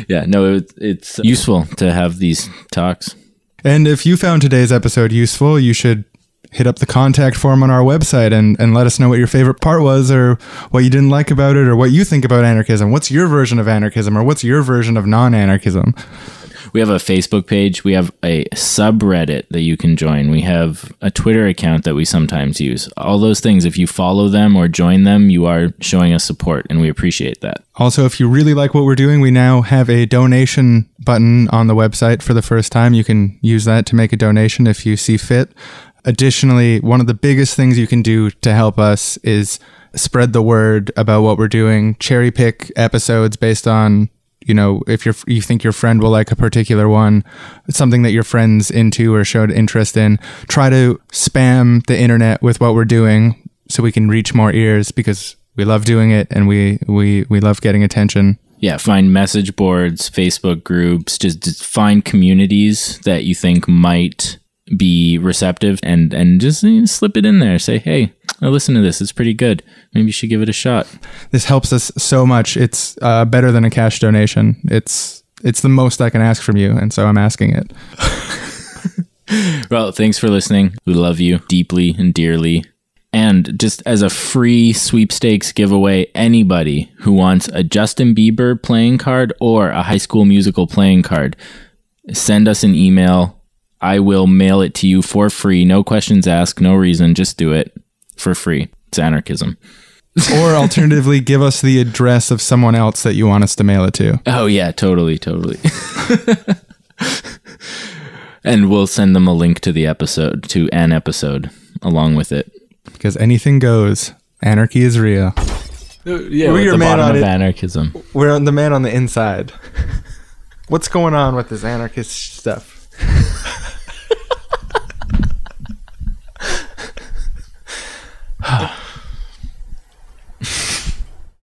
Yeah, no, it's useful to have these talks. And if you found today's episode useful, you should hit up the contact form on our website and let us know what your favorite part was or what you didn't like about it or what you think about anarchism. What's your version of anarchism or what's your version of non-anarchism? We have a Facebook page. We have a subreddit that you can join. We have a Twitter account that we sometimes use. All those things, if you follow them or join them, you are showing us support, and we appreciate that. Also, if you really like what we're doing, we now have a donation button on the website for the first time. You can use that to make a donation if you see fit. Additionally, one of the biggest things you can do to help us is spread the word about what we're doing. Cherry pick episodes based on, if you think your friend will like a particular one, something that your friend's into or showed interest in. Try to spam the internet with what we're doing so we can reach more ears, because we love doing it and we love getting attention. Yeah, find message boards, Facebook groups, just find communities that you think might be receptive and just slip it in there. Say, hey, I listen to this. It's pretty good. Maybe you should give it a shot. This helps us so much. It's better than a cash donation. It's the most I can ask from you, and so I'm asking it. Well, thanks for listening. We love you deeply and dearly. And just as a free sweepstakes giveaway, anybody who wants a Justin Bieber playing card or a High School Musical playing card, send us an email. I will mail it to you for free. No questions asked, no reason. Just do it for free. It's anarchism. Or alternatively, give us the address of someone else that you want us to mail it to. Oh, yeah, totally. And we'll send them a link to an episode along with it. Because anything goes. Anarchy is real. Yeah, We're the man bottom on of it. anarchism. We're the man on the inside. What's going on with this anarchist stuff?